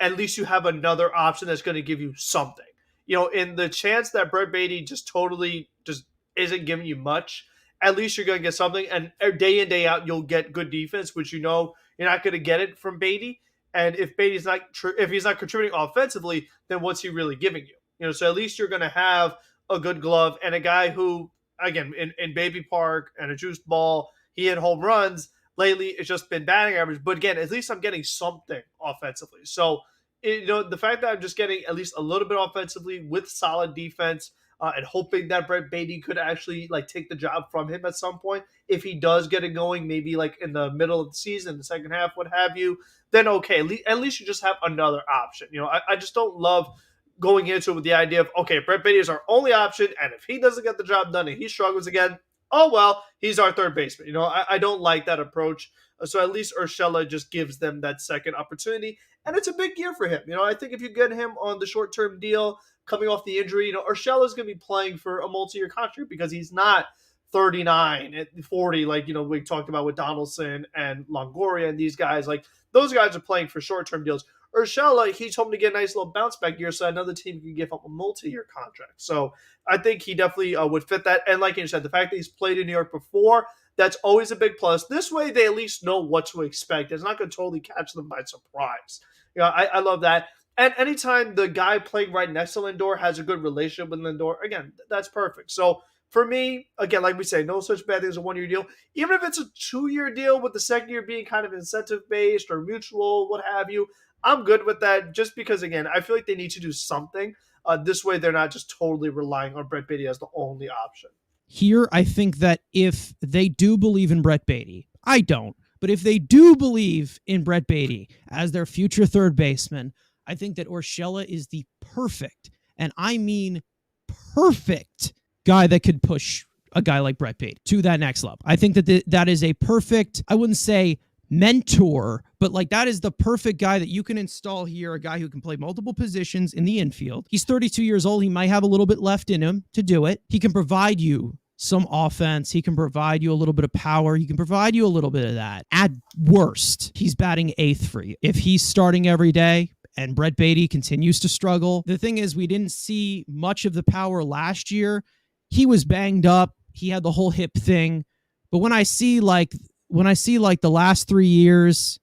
at least you have another option that's going to give you something. In the chance that Brett Baty just totally just isn't giving you much, at least you're going to get something. And day in, day out, you'll get good defense, which you're not going to get it from Baty. And if Baty's if he's not contributing offensively, then what's he really giving you? So at least you're going to have a good glove and a guy who, again, in Baby Park and a juiced ball, he hit home runs. Lately, it's just been batting average. But again, at least I'm getting something offensively. So, the fact that I'm just getting at least a little bit offensively with solid defense and hoping that Brett Baty could actually take the job from him at some point. If he does get it going, maybe in the middle of the season, the second half, what have you, then okay, at least you just have another option. I just don't love going into it with the idea of, okay, Brett Baty is our only option, and if he doesn't get the job done and he struggles again, oh, well, he's our third baseman. I don't like that approach. So at least Urshela just gives them that second opportunity. And it's a big year for him. I think if you get him on the short-term deal coming off the injury, Urshela is going to be playing for a multi-year contract because he's not 39 at 40, like, we talked about with Donaldson and Longoria and these guys. Like, those guys are playing for short-term deals. Urshela, he's hoping to get a nice little bounce back year, so another team can give up a multi-year contract. So I think he definitely would fit that. And like you said, the fact that he's played in New York before, that's always a big plus. This way, they at least know what to expect. It's not going to totally catch them by surprise. I love that. And anytime the guy playing right next to Lindor has a good relationship with Lindor, again, that's perfect. So for me, again, like we say, no such bad thing as a one-year deal. Even if it's a 2-year deal with the second year being kind of incentive-based or mutual, what have you, I'm good with that just because, again, I feel like they need to do something. This way, they're not just totally relying on Brett Beatty as the only option. Here, I think that if they do believe in Brett Beatty, I don't, but if they do believe in Brett Beatty as their future third baseman, I think that Urshela is the perfect, and I mean perfect, guy that could push a guy like Brett Beatty to that next level. I think that that is a perfect, I wouldn't say mentor, but like that is the perfect guy that you can install here, a guy who can play multiple positions in the infield. He's 32 years old. He might have a little bit left in him to do it. He can provide you some offense. He can provide you a little bit of power. He can provide you a little bit of that. At worst, he's batting 8th for you. If he's starting every day and Brett Beatty continues to struggle, the thing is we didn't see much of the power last year. He was banged up. He had the whole hip thing. But when I see like the last 3 years,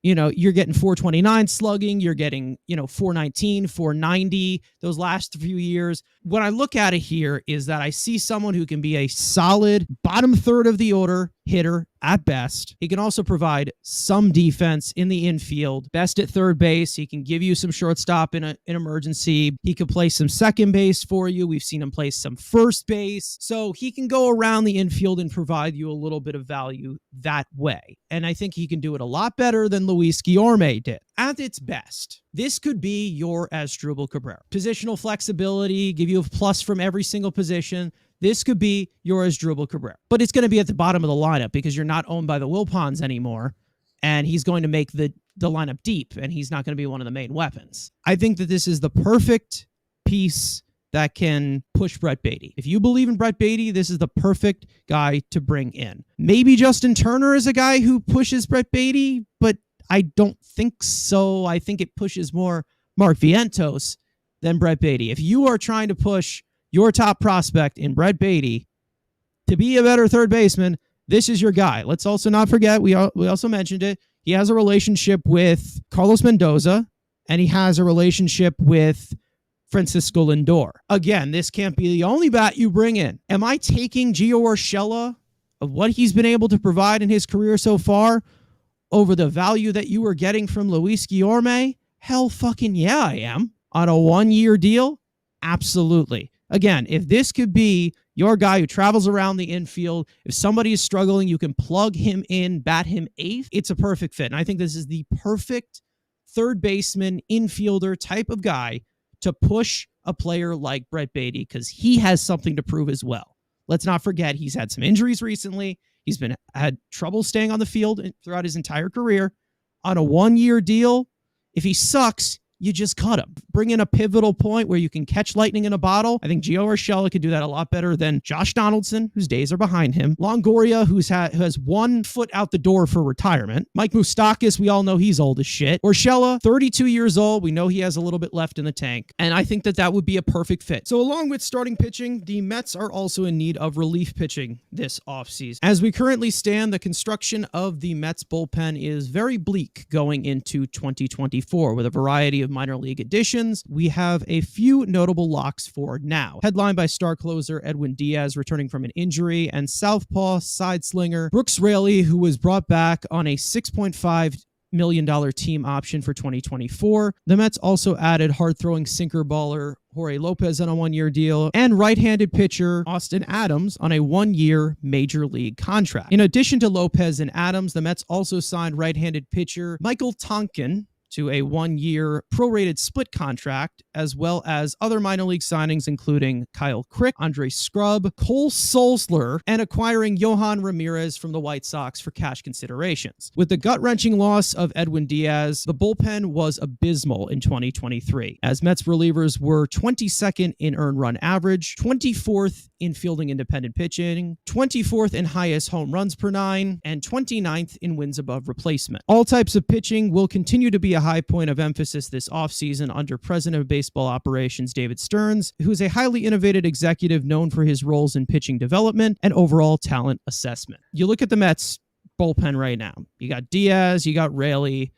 you're getting 429 slugging, you're getting, 419, 490 those last few years. What I look at it here is that I see someone who can be a solid bottom third of the order hitter at best. He can also provide some defense in the infield, best at third base. He can give you some shortstop in an emergency. He could play some second base for you. We've seen him play some first base. So he can go around the infield and provide you a little bit of value that way. And I think he can do it a lot better than Luis Guillorme did. At its best, this could be your Asdrubal Cabrera. Positional flexibility, give you a plus from every single position. This could be your Asdrubal Cabrera. But it's going to be at the bottom of the lineup because you're not owned by the Wilpons anymore. And he's going to make the lineup deep, and he's not going to be one of the main weapons. I think that this is the perfect piece that can push Brett Beatty. If you believe in Brett Beatty, this is the perfect guy to bring in. Maybe Justin Turner is a guy who pushes Brett Beatty, but I don't think so. I think it pushes more Mark Vientos than Brett Beatty. If you are trying to push your top prospect in Brett Beatty to be a better third baseman, this is your guy. Let's also not forget, we also mentioned it, he has a relationship with Carlos Mendoza, and he has a relationship with Francisco Lindor. Again, this can't be the only bat you bring in. Am I taking Gio Urshela of what he's been able to provide in his career so far over the value that you were getting from Luis Guillorme? Hell fucking yeah, I am. On a 1-year deal? Absolutely. Again, if this could be your guy who travels around the infield, if somebody is struggling, you can plug him in, bat him 8th. It's a perfect fit. And I think this is the perfect third baseman, infielder type of guy to push a player like Brett Beatty because he has something to prove as well. Let's not forget he's had some injuries recently. He's had trouble staying on the field throughout his entire career. On a 1-year deal, if he sucks, you just cut him. Bring in a pivotal point where you can catch lightning in a bottle. I think Gio Urshela could do that a lot better than Josh Donaldson, whose days are behind him. Longoria, who has 1 foot out the door for retirement. Mike Moustakas, we all know he's old as shit. Urshela, 32 years old. We know he has a little bit left in the tank. And I think that would be a perfect fit. So along with starting pitching, the Mets are also in need of relief pitching this offseason. As we currently stand, the construction of the Mets bullpen is very bleak going into 2024 with a variety of minor league additions. We have a few notable locks for now. Headlined by star closer Edwin Diaz returning from an injury and southpaw side slinger Brooks Raley, who was brought back on a $6.5 million team option for 2024. The Mets also added hard-throwing sinker baller Jorge Lopez on a 1-year deal and right-handed pitcher Austin Adams on a 1-year major league contract. In addition to Lopez and Adams, the Mets also signed right-handed pitcher Michael Tonkin to a 1-year prorated split contract, as well as other minor league signings, including Kyle Crick, Andre Scrub, Cole Solsler, and acquiring Johan Ramirez from the White Sox for cash considerations. With the gut-wrenching loss of Edwin Diaz, the bullpen was abysmal in 2023, as Mets relievers were 22nd in earned run average, 24th in fielding independent pitching, 24th in highest home runs per 9, and 29th in wins above replacement. All types of pitching will continue to be a high point of emphasis this offseason under President of Baseball Operations David Stearns, who is a highly innovative executive known for his roles in pitching development and overall talent assessment. You look at the Mets bullpen right now. You got Diaz, you got Raley,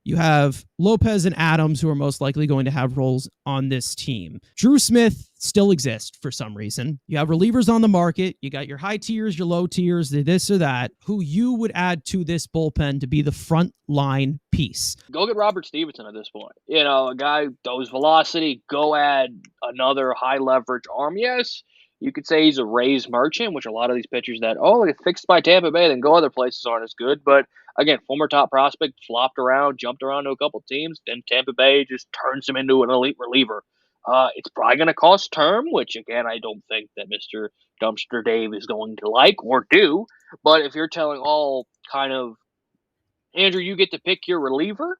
you have Lopez and Adams, who are most likely going to have roles on this team. Drew Smith still exists for some reason. You have relievers on the market. You got your high tiers, your low tiers, the this or that, who you would add to this bullpen to be the front line piece. Go get Robert Stevenson at this point. You know, a guy throws velocity. Go add another high leverage arm. Yes, you could say he's a Rays merchant, which a lot of these pitchers that, get fixed by Tampa Bay, then go other places aren't as good. But again, former top prospect, flopped around, jumped around to a couple teams, then Tampa Bay just turns him into an elite reliever. It's probably going to cost term, which, again, I don't think that Mr. Dumpster Dave is going to like or do. But if you're telling Andrew, you get to pick your reliever,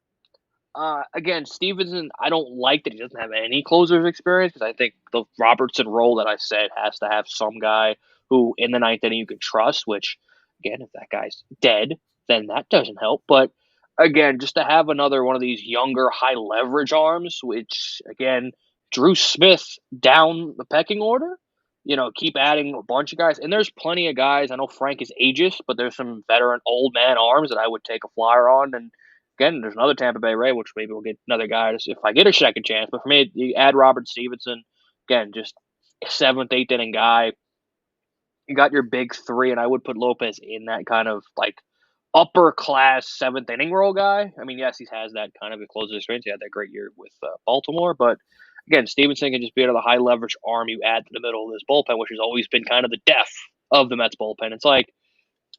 again, Stevenson, I don't like that he doesn't have any closer's experience, because I think the Robertson role that I said has to have some guy who in the ninth inning you can trust, which, again, if that guy's dead, then that doesn't help. But again, just to have another one of these younger high leverage arms, which, again, Drew Smith down the pecking order, keep adding a bunch of guys. And there's plenty of guys. I know Frank is ageist, but there's some veteran old man arms that I would take a flyer on. And again, there's another Tampa Bay Ray, which maybe we'll get another guy if I get a second chance. But for me, you add Robert Stevenson, again, just seventh, eighth inning guy. You got your big three, and I would put Lopez in that kind of like upper class seventh inning role guy. I mean, yes, he has that kind of a closer experience. He had that great year with Baltimore, but again, Stevenson can just be another high leverage arm you add to the middle of this bullpen, which has always been kind of the death of the Mets bullpen. It's like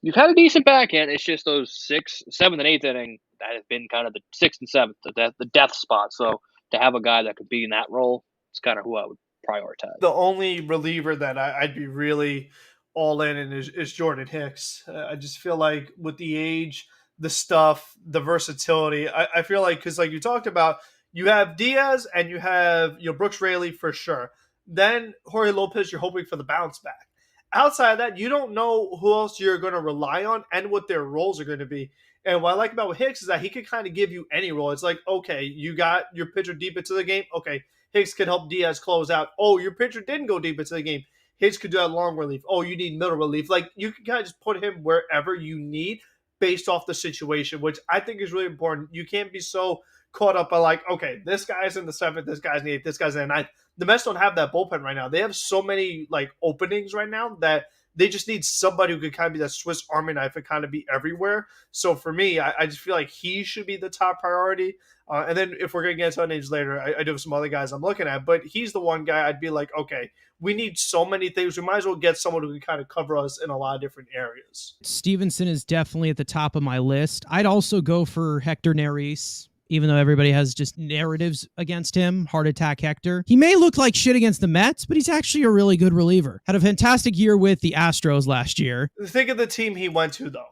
you've had a decent backhand. It's just those sixth, seventh, and eighth inning that have been kind of the sixth and seventh, the death spot. So to have a guy that could be in that role, it's kind of who I would prioritize. The only reliever that I'd be really all in is Jordan Hicks. I just feel like with the age, the stuff, the versatility, I feel like, because like you talked about, you have Diaz and you have Brooks Raley for sure. Then Jorge Lopez, you're hoping for the bounce back. Outside of that, you don't know who else you're going to rely on and what their roles are going to be. And what I like about Hicks is that he could kind of give you any role. It's like, okay, you got your pitcher deep into the game. Okay, Hicks could help Diaz close out. Oh, your pitcher didn't go deep into the game. Hicks could do that long relief. Oh, you need middle relief. Like, you can kind of just put him wherever you need based off the situation, which I think is really important. You can't be so caught up by like, okay, this guy's in the seventh, this guy's in the eighth, this guy's in the ninth. The Mets don't have that bullpen right now. They have so many like openings right now that they just need somebody who could kind of be that Swiss Army knife and kind of be everywhere. So for me, I just feel like he should be the top priority. And then if we're going to get into names later, I do have some other guys I'm looking at, but he's the one guy I'd be like, okay, we need so many things. We might as well get someone who can kind of cover us in a lot of different areas. Stevenson is definitely at the top of my list. I'd also go for Hector Neris, even though everybody has just narratives against him. Heart attack Hector. He may look like shit against the Mets, but he's actually a really good reliever. Had a fantastic year with the Astros last year. Think of the team he went to, though.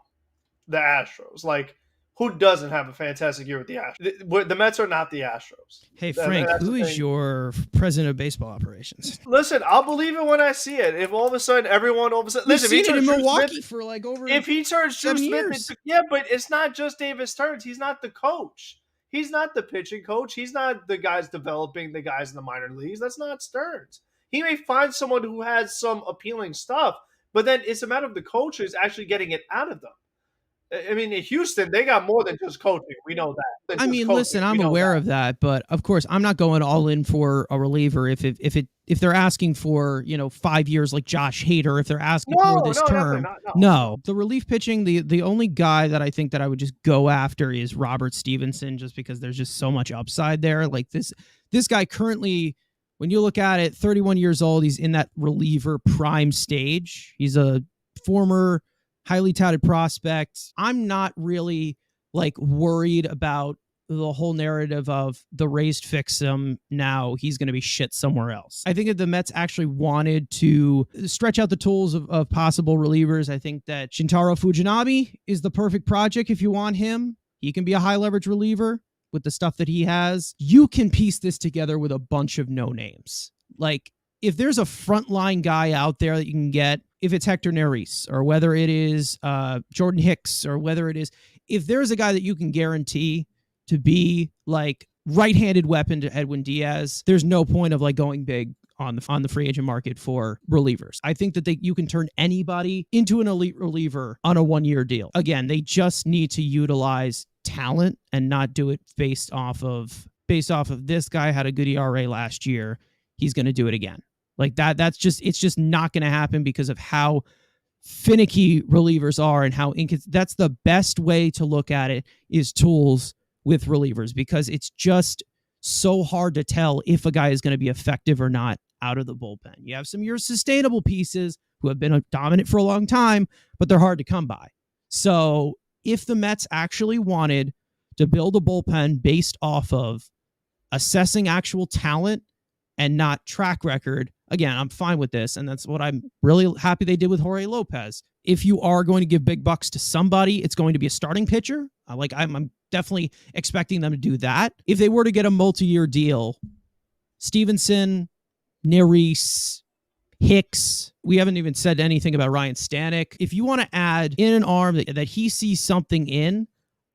The Astros. Like, who doesn't have a fantastic year with the Astros? The Mets are not the Astros. Hey, Frank, who is your president of baseball operations? Listen, I'll believe it when I see it. If all of a sudden listen, if he turns in Milwaukee for like over if he turns Drew years. Smith, yeah, but it's not just David Stearns. He's not the coach. He's not the pitching coach. He's not the guys developing the guys in the minor leagues. That's not Stearns. He may find someone who has some appealing stuff, but then it's a matter of the coaches actually getting it out of them. I mean, in Houston, they got more than just coaching. We know that. I mean, listen, I'm aware of that, but of course, I'm not going all in for a reliever. If they're asking for 5 years like Josh Hader, if they're asking for this term, no. The relief pitching, the only guy that I think that I would just go after is Robert Stevenson, just because there's just so much upside there. Like this guy currently, when you look at it, 31 years old, he's in that reliever prime stage. He's a former highly touted prospect. I'm not really like worried about the whole narrative of the raised fix him, now he's going to be shit somewhere else. I think that the Mets actually wanted to stretch out the tools of possible relievers. I think that Shintaro Fujinami is the perfect project if you want him. He can be a high leverage reliever with the stuff that he has. You can piece this together with a bunch of no names. Like, if there's a frontline guy out there that you can get, if it's Hector Neris or whether it is Jordan Hicks or whether it is, if there's a guy that you can guarantee to be like right-handed weapon to Edwin Diaz, there's no point of like going big on the free agent market for relievers. I think that you can turn anybody into an elite reliever on a 1-year deal. Again, they just need to utilize talent and not do it based off of this guy had a good ERA last year, he's going to do it again. Like it's just not going to happen because of how finicky relievers are and how that's the best way to look at it, is tools with relievers, because it's just so hard to tell if a guy is going to be effective or not out of the bullpen. You have some of your sustainable pieces who have been dominant for a long time, but they're hard to come by. So if the Mets actually wanted to build a bullpen based off of assessing actual talent and not track record, again, I'm fine with this. And that's what I'm really happy they did with Jorge Lopez. If you are going to give big bucks to somebody, it's going to be a starting pitcher. I'm definitely expecting them to do that. If they were to get a multi-year deal, Stevenson, Neris, Hicks, we haven't even said anything about Ryan Stanek. If you want to add in an arm that he sees something in,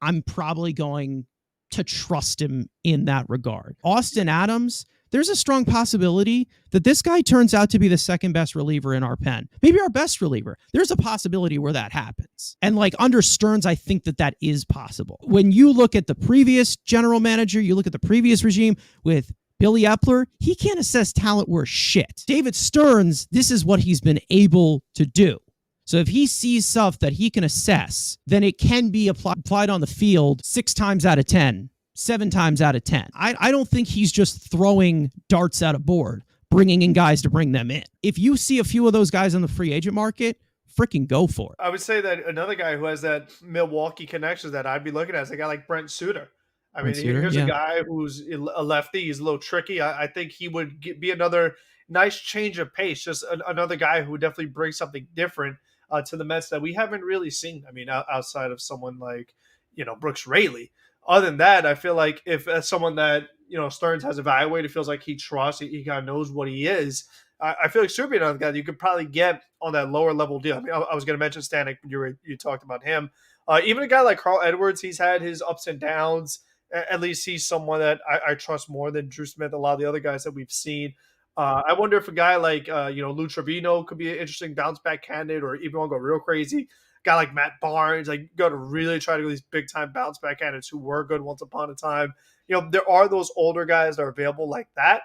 I'm probably going to trust him in that regard. Austin Adams, there's a strong possibility that this guy turns out to be the second best reliever in our pen. Maybe our best reliever. There's a possibility where that happens. And like under Stearns, I think that is possible. When you look at the previous general manager, you look at the previous regime with Billy Epler, he can't assess talent worth shit. David Stearns, this is what he's been able to do. So if he sees stuff that he can assess, then it can be applied on the field 6 times out of 10. 7 times out of 10. I don't think he's just throwing darts at a board, bringing in guys to bring them in. If you see a few of those guys on the free agent market, freaking go for it. I would say that another guy who has that Milwaukee connection that I'd be looking at is a guy like Brent Suter. I mean, here's a guy who's a lefty. He's a little tricky. I think he would be another nice change of pace, just another guy who would definitely bring something different to the Mets that we haven't really seen. I mean, outside of someone like, Brooks Raley. Other than that, I feel like if someone that, Stearns has evaluated, feels like he trusts, he kind of knows what he is, I feel like should be another guy that you could probably get on that lower level deal. I mean, I was going to mention Stanek, you talked about him. Even a guy like Carl Edwards, he's had his ups and downs. At least he's someone that I trust more than Drew Smith, a lot of the other guys that we've seen. I wonder if a guy like, Lou Trevino could be an interesting bounce back candidate, or even want to go real crazy. Guy like Matt Barnes, like, got to really try to get these big time bounce back candidates who were good once upon a time. There are those older guys that are available like that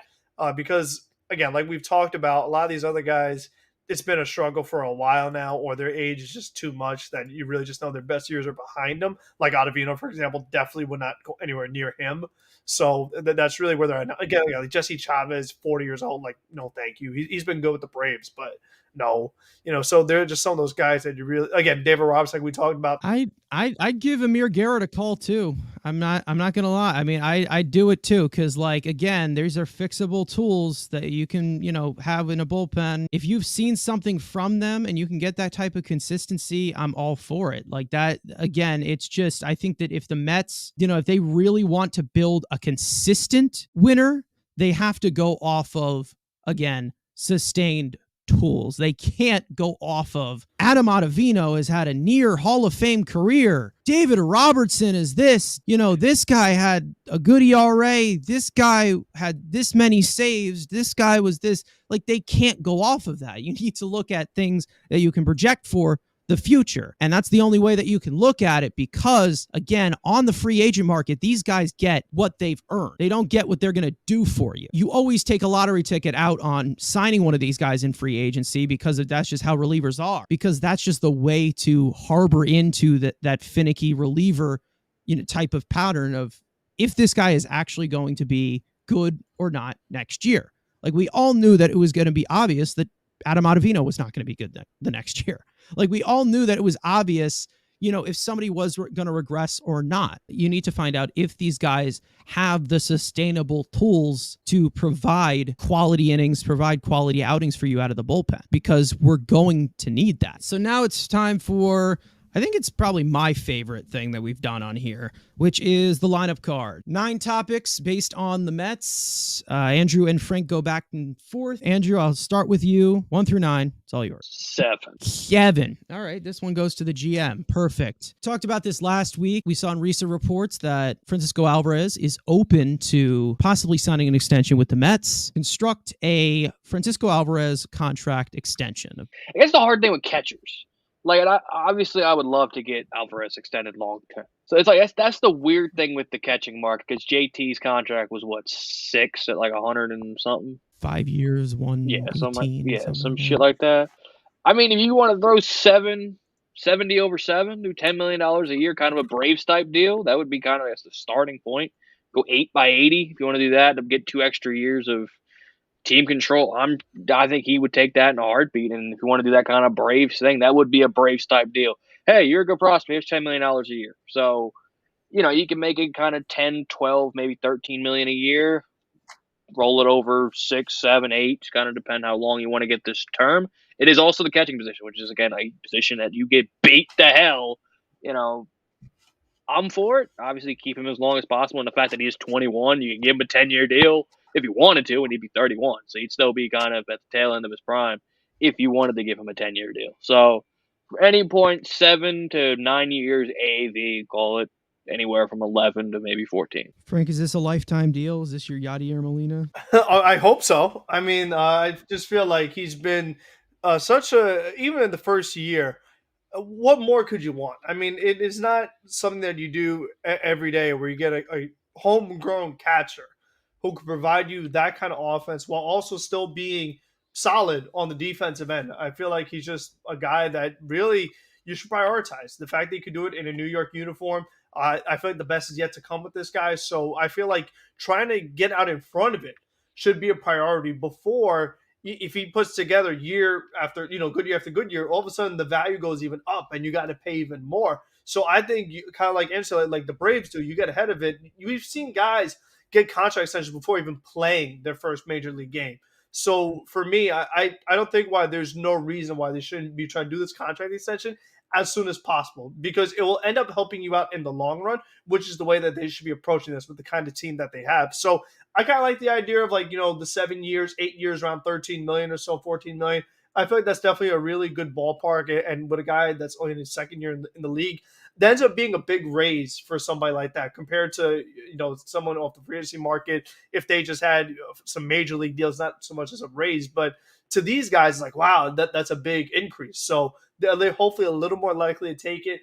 because, again, like we've talked about, a lot of these other guys, it's been a struggle for a while now, or their age is just too much that you really just know their best years are behind them. Like Ottavino, for example, definitely would not go anywhere near him. So that's really where they're at now. Again, like Jesse Chavez, 40 years old, like, no, thank you. He's been good with the Braves, but no, so they're just some of those guys that you really, again, David Roberts, like we talked about. I'd give Amir Garrett a call too. I'm not gonna lie. I mean, I do it too, because like, again, these are fixable tools that you can have in a bullpen. If you've seen something from them and you can get that type of consistency, I'm all for it. Like that, again, it's just, I think that if the Mets, if they really want to build a consistent winner, they have to go off of, again, sustained tools. They can't go off of Adam Ottavino has had a near Hall of Fame career. David Robertson is this, this guy had a good ERA. This guy had this many saves. This guy was this. Like, they can't go off of that. You need to look at things that you can project for the future. And that's the only way that you can look at it, because, again, on the free agent market, these guys get what they've earned. They don't get what they're going to do for you. You always take a lottery ticket out on signing one of these guys in free agency, because that's just how relievers are, because that's just the way to harbor into that finicky reliever, type of pattern of if this guy is actually going to be good or not next year. Like, we all knew that it was going to be obvious that Adam Ottavino was not going to be good the next year. Like, we all knew that it was obvious, if somebody was going to regress or not. You need to find out if these guys have the sustainable tools to provide quality innings, provide quality outings for you out of the bullpen, because we're going to need that. So now it's time for, I think it's probably my favorite thing that we've done on here, which is the lineup card. 9 topics based on the Mets. Andrew and Frank go back and forth. Andrew, I'll start with you. 1 through 9. It's all yours. 7. All right. This one goes to the GM. Perfect. Talked about this last week. We saw in recent reports that Francisco Alvarez is open to possibly signing an extension with the Mets. Construct a Francisco Alvarez contract extension. I guess the hard thing with catchers, like, obviously, I would love to get Alvarez extended long term. So it's like that's the weird thing with the catching market, because JT's contract was 6 at like 100 and something. 5 years, 118. Some shit like that. I mean, if you want to throw 70 over 7, do $10 million a year, kind of a Braves type deal, that would be kind of the starting point. Go 8 by 80 if you want to do that to get 2 extra years of team control. I think he would take that in a heartbeat. And if you want to do that kind of Braves thing, that would be a Braves type deal. Hey, you're a good prospect. Here's $10 million a year. So, you can make it kind of 10, 12, maybe 13 million a year. Roll it over 6, 7, 8. It's kind of depend how long you want to get this term. It is also the catching position, which is, again, a position that you get beat to hell. I'm for it. Obviously, keep him as long as possible. And the fact that he is 21, you can give him a 10-year deal if you wanted to, and he'd be 31. So he'd still be kind of at the tail end of his prime if you wanted to give him a 10-year deal. So for any point, 7 to 9 years AAV, call it anywhere from 11 to maybe 14. Frank, is this a lifetime deal? Is this your Yadier Molina? I hope so. I mean, I just feel like he's been even in the first year, what more could you want? I mean, it is not something that you do every day where you get a homegrown catcher who can provide you that kind of offense while also still being solid on the defensive end. I feel like he's just a guy that really you should prioritize. The fact that he could do it in a New York uniform, I feel like the best is yet to come with this guy. So I feel like trying to get out in front of it should be a priority before, if he puts together year after, good year after good year, all of a sudden the value goes even up and you got to pay even more. So I think you kind of like Angela, like the Braves do, you get ahead of it. We've seen guys get contract extensions before even playing their first major league game. So for me, I don't think there's no reason why they shouldn't be trying to do this contract extension as soon as possible, because it will end up helping you out in the long run, which is the way that they should be approaching this with the kind of team that they have. So I kind of like the idea of the 7 years, 8 years, around 13 million or so, 14 million. I feel like that's definitely a really good ballpark. And with a guy that's only in his second year in the league, that ends up being a big raise for somebody like that compared to, someone off the free agency market. If they just had some major league deals, not so much as a raise, but to these guys, like, wow, that's a big increase. So they're hopefully a little more likely to take it.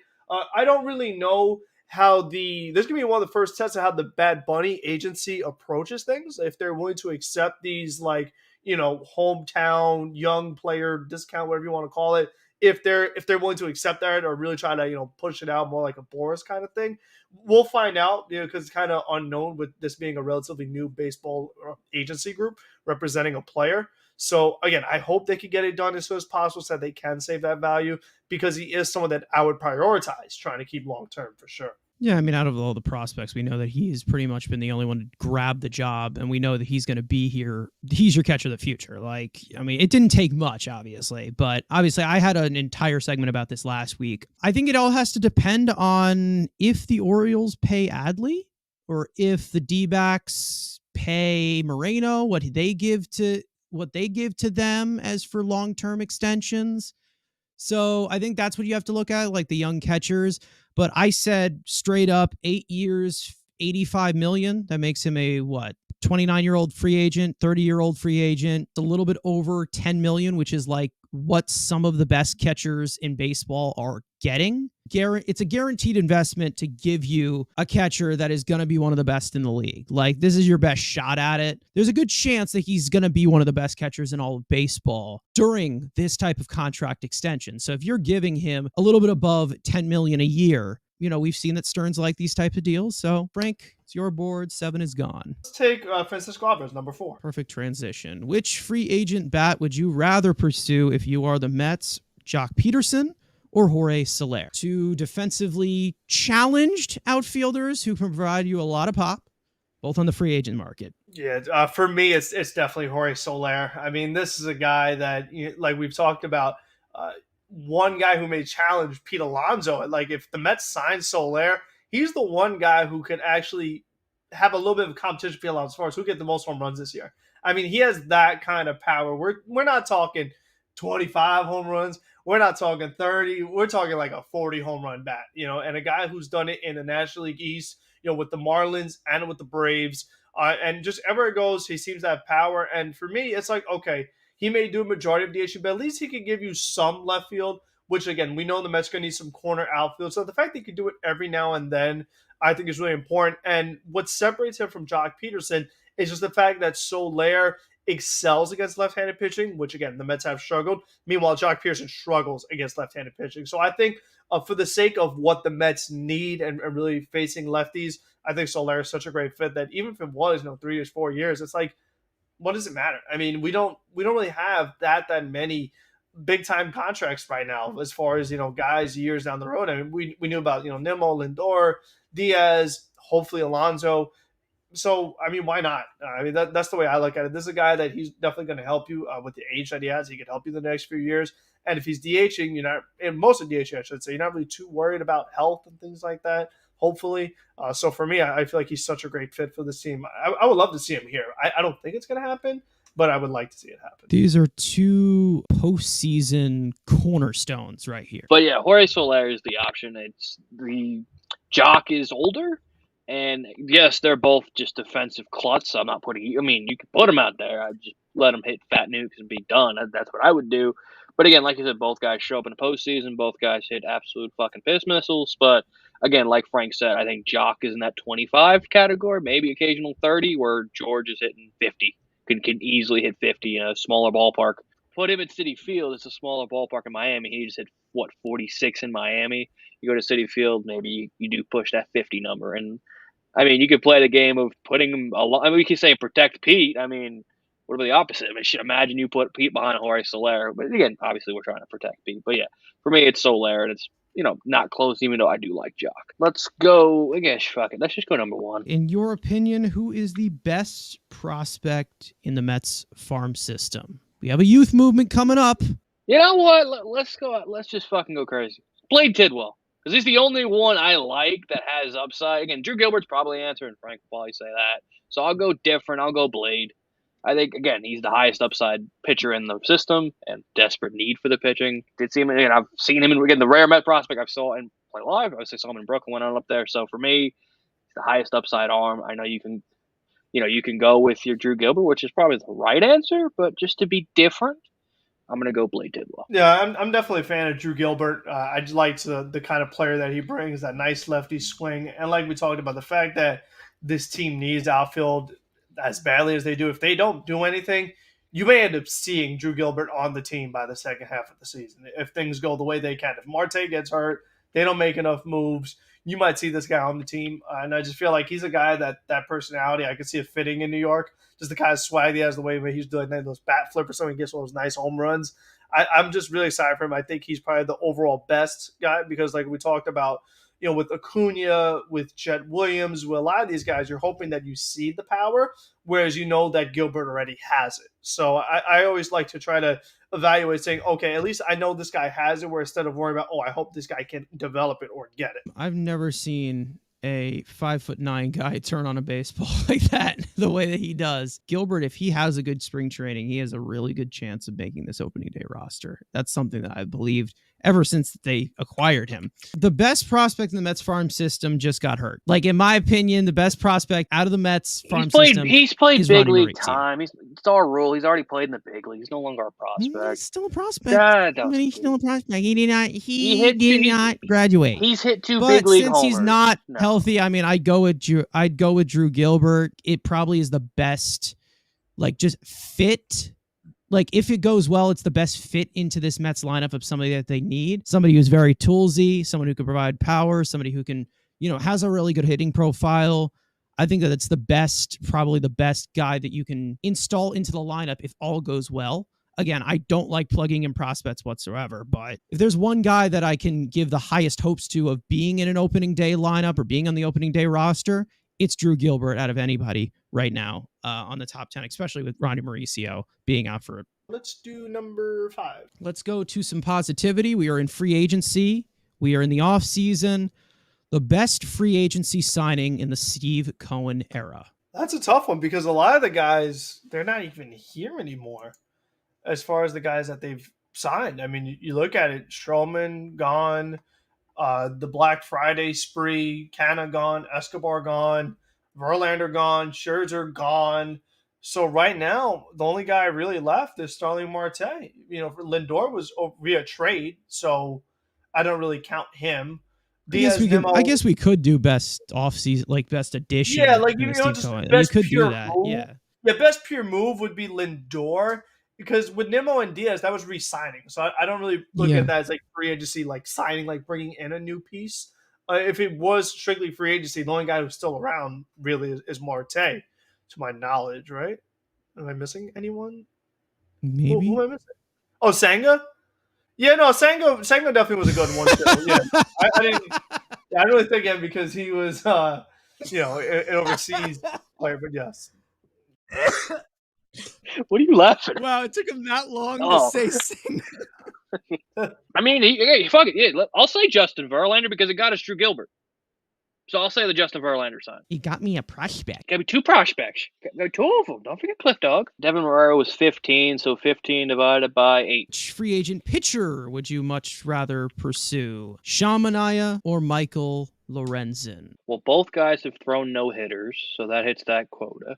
I don't really know how this is going to be one of the first tests of how the Bad Bunny agency approaches things. If they're willing to accept these, hometown young player discount, whatever you want to call it, if they're willing to accept that or really try to, push it out more like a Boris kind of thing. We'll find out, because it's kind of unknown with this being a relatively new baseball agency group representing a player. So again, I hope they can get it done as soon as possible so that they can save that value, because he is someone that I would prioritize trying to keep long-term for sure. Yeah, I mean, out of all the prospects, we know that he's pretty much been the only one to grab the job, and we know that he's going to be here. He's your catcher of the future. It didn't take much, obviously, but obviously I had an entire segment about this last week. I think it all has to depend on if the Orioles pay Adley or if the D-backs pay Moreno, what they give to them as for long-term extensions. So I think that's what you have to look at, like the young catchers. But I said straight up 8 years, 85 million. That makes him a 29-year-old free agent, 30-year-old free agent, a little bit over 10 million, which is like what some of the best catchers in baseball are getting. It's a guaranteed investment to give you a catcher that is going to be one of the best in the league. Like, this is your best shot at it. There's a good chance that he's going to be one of the best catchers in all of baseball during this type of contract extension. So if you're giving him a little bit above 10 million a year, we've seen that Stearns like these types of deals. So Frank, it's your board. 7 is gone. Let's take Francisco Alvarez, number 4. Perfect transition. Which free agent bat would you rather pursue if you are the Mets? Jock Peterson or Jorge Soler. Two defensively challenged outfielders who provide you a lot of pop, both on the free agent market. Yeah, for me, it's definitely Jorge Soler. I mean, this is a guy that, like we've talked about, one guy who may challenge Pete Alonso. Like, if the Mets sign Soler, he's the one guy who could actually have a little bit of competition for Pete Alonso as far as who get the most home runs this year. I mean, he has that kind of power. We're not talking 25 home runs. We're not talking 30. We're talking like a 40 home run bat, and a guy who's done it in the National League East, with the Marlins and with the Braves. And just ever it goes, he seems to have power. And for me, it's like, okay, he may do a majority of DH, but at least he could give you some left field, which, again, we know the Mets going to need some corner outfield. So the fact that he could do it every now and then, I think is really important. And what separates him from Jock Peterson is just the fact that Soler excels against left-handed pitching, which, again, the Mets have struggled. Meanwhile, Jock Peterson struggles against left-handed pitching. So I think for the sake of what the Mets need and really facing lefties, I think Soler is such a great fit that even if it was 3 years, 4 years, it's like, what does it matter? I mean, we don't really have that many big time contracts right now as far as guys years down the road. I mean, we knew about Nimmo, Lindor, Diaz, hopefully Alonso. So, I mean, why not? I mean, that's the way I look at it. This is a guy that he's definitely going to help you with the age that he has. He can help you the next few years. And if he's DHing, and most of DHing, I should say, you're not really too worried about health and things like that, hopefully. So for me, I feel like he's such a great fit for this team. I would love to see him here. I don't think it's going to happen, but I would like to see it happen. These are two postseason cornerstones right here. But yeah, Jorge Soler is the option. It's the Jock is older. And yes, they're both just defensive klutz. I'm not putting. I mean, you can put them out there. I just let them hit fat nukes and be done. That's what I would do. But again, like you said, both guys show up in the postseason. Both guys hit absolute fucking piss missiles. But again, like Frank said, I think Jock is in that 25 category, maybe occasional 30, where George is hitting 50. Can easily hit 50 in a smaller ballpark. Put him at Citi Field. It's a smaller ballpark in Miami. He just hit 46 in Miami. You go to Citi Field, maybe you do push that 50 number. And I mean, you could play the game of putting him. I mean, we keep saying protect Pete. I mean, what about the opposite? I mean, imagine you put Pete behind Jorge Soler. But again, obviously, we're trying to protect Pete. But yeah, for me, it's Soler, and it's not close. Even though I do like Jock. Let's go. I guess fuck it. Let's just go number one. In your opinion, who is the best prospect in the Mets farm system? We have a youth movement coming up. You know what? Let's go. Let's just fucking go crazy. Blade Tidwell. Because he's the only one I like that has upside. Again, Drew Gilbert's probably the answer, and Frank will probably say that. So I'll go different. I'll go Blade. I think, again, he's the highest upside pitcher in the system and desperate need for the pitching. Did see him, and I've seen him in the rare Met prospect I saw him play live. I saw him in Brooklyn when I was up there. So for me, he's the highest upside arm. I know you can go with your Drew Gilbert, which is probably the right answer, but just to be different, I'm going to go Blade Tidwell. Yeah, I'm definitely a fan of Drew Gilbert. I just like the kind of player that he brings, that nice lefty swing. And like we talked about, the fact that this team needs outfield as badly as they do. If they don't do anything, you may end up seeing Drew Gilbert on the team by the second half of the season. If things go the way they can. If Marte gets hurt, they don't make enough moves, you might see this guy on the team. And I just feel like he's a guy that personality, I could see it fitting in New York. Just the kind of swag he has, the way he's doing those bat flippers, so he gets all those nice home runs. I'm just really excited for him. I think he's probably the overall best guy because, like we talked about, with Acuna, with Chet Williams, with a lot of these guys, you're hoping that you see the power, whereas that Gilbert already has it. So I always like to try to evaluate saying, okay, at least I know this guy has it, where instead of worrying about, I hope this guy can develop it or get it. I've never seen a 5'9" guy turn on a baseball like that the way that he does. Gilbert, if he has a good spring training, he has a really good chance of making this opening day roster. That's something that I've believed ever since they acquired him. The best prospect in the Mets farm system just got hurt. Like, in my opinion, the best prospect out of the Mets farm system. He's played big league time. It's our rule. He's already played in the big league. He's no longer a prospect. He's still a prospect. He's still a prospect. He did not graduate. He's hit two big league homers. But since he's not healthy, I mean, I'd go with Drew Gilbert. It probably is the best, just fit. If it goes well, it's the best fit into this Mets lineup of somebody that they need. Somebody who's very toolsy, someone who can provide power, somebody who can, has a really good hitting profile. I think that it's probably the best guy that you can install into the lineup if all goes well. Again, I don't like plugging in prospects whatsoever, but if there's one guy that I can give the highest hopes to of being in an opening day lineup or being on the opening day roster, it's Drew Gilbert out of anybody right now on the top 10, especially with Ronnie Mauricio being out for it. Let's do number 5. Let's go to some positivity. We are in free agency. We are in the off season. The best free agency signing in the Steve Cohen era. That's a tough one because a lot of the guys, they're not even here anymore as far as the guys that they've signed. I mean, you look at it, Stroman gone, the Black Friday spree, Canna gone, Escobar gone, Verlander gone, Scherzer gone. So right now, the only guy really left is Starling Marte. Lindor was via trade, so I don't really count him. I guess we could do best offseason, like best addition. Yeah, like just best could pure do that. move. Yeah, best pure move would be Lindor because with Nimmo and Diaz, that was re-signing. So I don't really look at that as like free agency, like signing, like bringing in a new piece. If it was strictly free agency, the only guy who's still around really is Marte, to my knowledge, right? Am I missing anyone? Maybe. Who am I missing? Oh, Senga? Yeah, no, Senga definitely was a good one too. Yeah, I didn't really think him because he was, an overseas player. But yes. What are you laughing at? Wow, it took him that long to say Senga. I mean, fuck it. Yeah, I'll say Justin Verlander because it got us Drew Gilbert. So I'll say the Justin Verlander sign. He got me a prospect. Got me 2 prospects. Got 2 of them. Don't forget Cliff Dog. Devin Marrero was 15, so 15 divided by 8. Which free agent pitcher would you much rather pursue? Sean Manaea or Michael Lorenzen? Well, both guys have thrown no-hitters, so that hits that quota.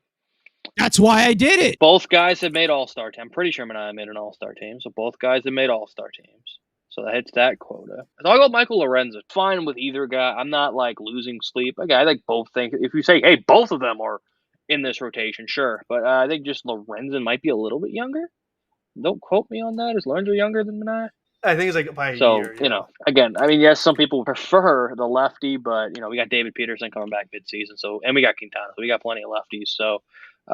That's why I did it. Both guys have made All-Star team. I'm pretty sure Manaea made an All-Star team, so both guys have made All-Star teams. So that hits that quota. So I'll go Michael Lorenzen. Fine with either guy. I'm not like losing sleep. Okay, I think both think if you say, hey, both of them are in this rotation, sure. But I think just Lorenzen might be a little bit younger. Don't quote me on that. Is Lorenzen younger than Manaea? I think it's like by a year. So, again, I mean, yes, some people prefer the lefty, but, we got David Peterson coming back midseason. And we got Quintana. So we got plenty of lefties. So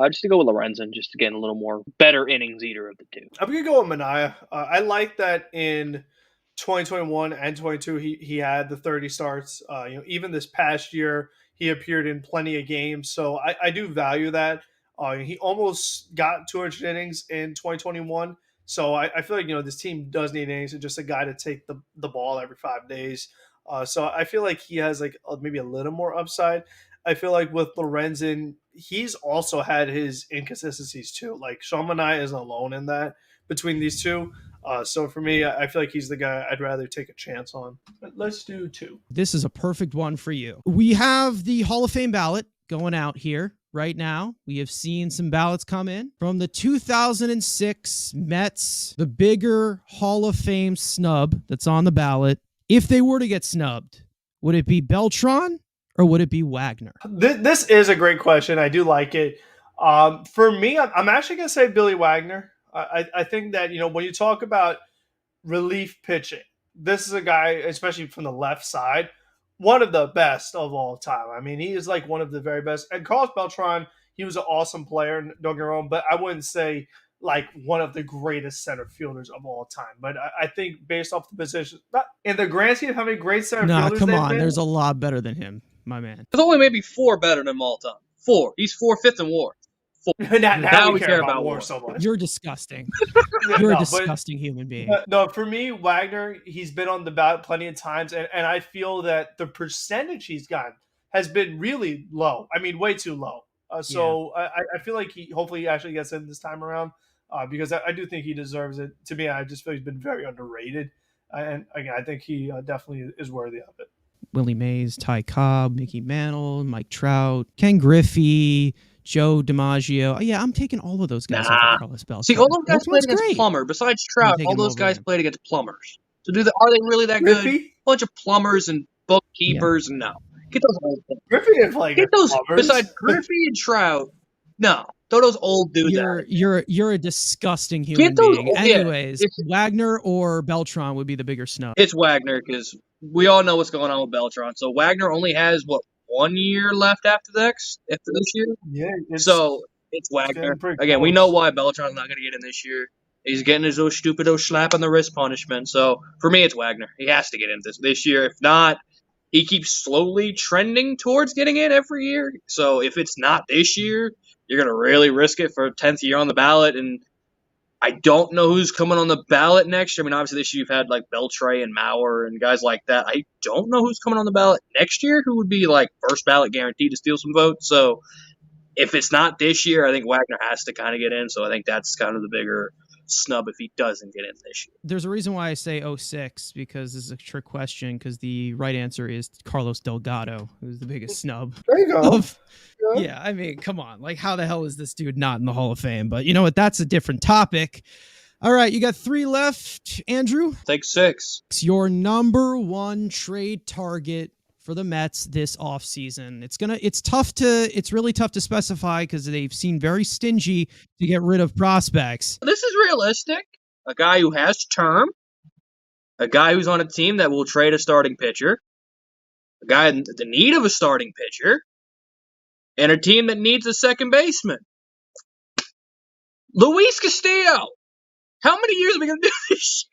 just to go with Lorenzen, just to get a little more better innings eater of the two. I'm going to go with Manaea. I like that in 2021 and 22, he had the 30 starts. Even this past year, he appeared in plenty of games. So I do value that. He almost got 200 innings in 2021. So I feel like, this team does need innings and just a guy to take the ball every 5 days. So I feel like he has like maybe a little more upside. I feel like with Lorenzen, he's also had his inconsistencies too. Like Sean Manaea isn't alone in that between these two. So for me, I feel like he's the guy I'd rather take a chance on. But let's do 2. This is a perfect one for you. We have the Hall of Fame ballot going out here right now. We have seen some ballots come in from the 2006 Mets, the bigger Hall of Fame snub that's on the ballot. If they were to get snubbed, would it be Beltran or would it be Wagner? This is a great question. I do like it. For me, I'm actually going to say Billy Wagner. I think that, when you talk about relief pitching, this is a guy, especially from the left side, one of the best of all time. I mean, he is like one of the very best. And Carlos Beltran, he was an awesome player, don't get me wrong, but I wouldn't say like one of the greatest center fielders of all time. But I think based off the position, in the grand scheme of how many great center fielders come on. There's a lot better than him, my man. There's only maybe 4 better than him all time. 4. He's 5th in WAR. now we care about WAR so much. You're disgusting. You're a disgusting human being. No, for me, Wagner, he's been on the ballot plenty of times, and I feel that the percentage he's gotten has been really low. I mean, way too low. I feel like he hopefully actually gets in this time around because I do think he deserves it. To me, I just feel he's been very underrated. And again, I think he definitely is worthy of it. Willie Mays, Ty Cobb, Mickey Mantle, Mike Trout, Ken Griffey, Joe DiMaggio. Yeah, I'm taking all of those guys over Carlos Beltran. See, all those guys played against Plummer. Besides Trout, all those guys played against plumbers. So are they really that good? A bunch of plumbers and bookkeepers and no. Get those old dudes. Griffey didn't play against plumbers. Besides Griffey and Trout, no. Throw those old dudes out. You're a disgusting human being. Anyways, Wagner or Beltran would be the bigger snub. It's Wagner because we all know what's going on with Beltran. So Wagner only has 1 year left after this year. Yeah. So it's Wagner. Again, we know why Beltran's not going to get in this year. He's getting his stupid slap on the wrist punishment. So for me, it's Wagner. He has to get in this year. If not, he keeps slowly trending towards getting in every year. So if it's not this year, you're going to really risk it for a 10th year on the ballot. And I don't know who's coming on the ballot next year. I mean, obviously this year you've had like Beltray and Maurer and guys like that. I don't know who's coming on the ballot next year who would be like first ballot guaranteed to steal some votes. So if it's not this year, I think Wagner has to kind of get in. So I think that's kind of the bigger snub if he doesn't get in this year. There's a reason why I say 06 because this is a trick question because the right answer is Carlos Delgado, who's the biggest snub. There you go. Yeah, I mean, come on. Like, how the hell is this dude not in the Hall of Fame? But you know what? That's a different topic. All right, you got 3 left, Andrew. Take 6. It's your number 1 trade target for the Mets this offseason. It's really tough to specify because they've seemed very stingy to get rid of prospects. This is realistic. A guy who has term, a guy who's on a team that will trade a starting pitcher, a guy in the need of a starting pitcher, and a team that needs a second baseman. Luis Castillo. How many years are we going to do this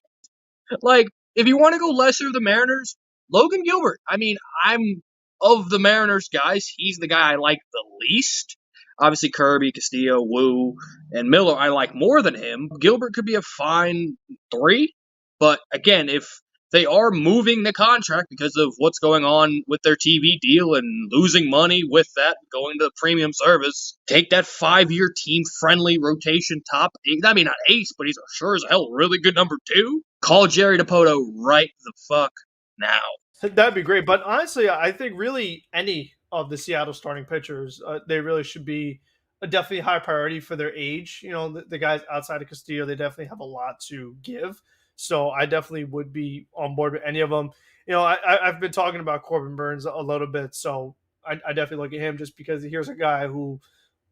shit? Like, if you want to go lesser of the Mariners, Logan Gilbert. I mean, I'm of the Mariners guys, he's the guy I like the least. Obviously, Kirby, Castillo, Wu, and Miller I like more than him. Gilbert could be a fine 3. But again, if they are moving the contract because of what's going on with their TV deal and losing money with that, going to premium service, take that 5-year team-friendly rotation top. I mean, not ace, but he's a sure as hell really good number 2. Call Jerry Dipoto right the fuck now. That'd be great. But honestly, I think really any of the Seattle starting pitchers, they really should be a definitely high priority for their age. You know, the guys outside of Castillo, they definitely have a lot to give. So I definitely would be on board with any of them. You know, I've been talking about Corbin Burns a little bit, so I definitely look at him just because here's a guy who,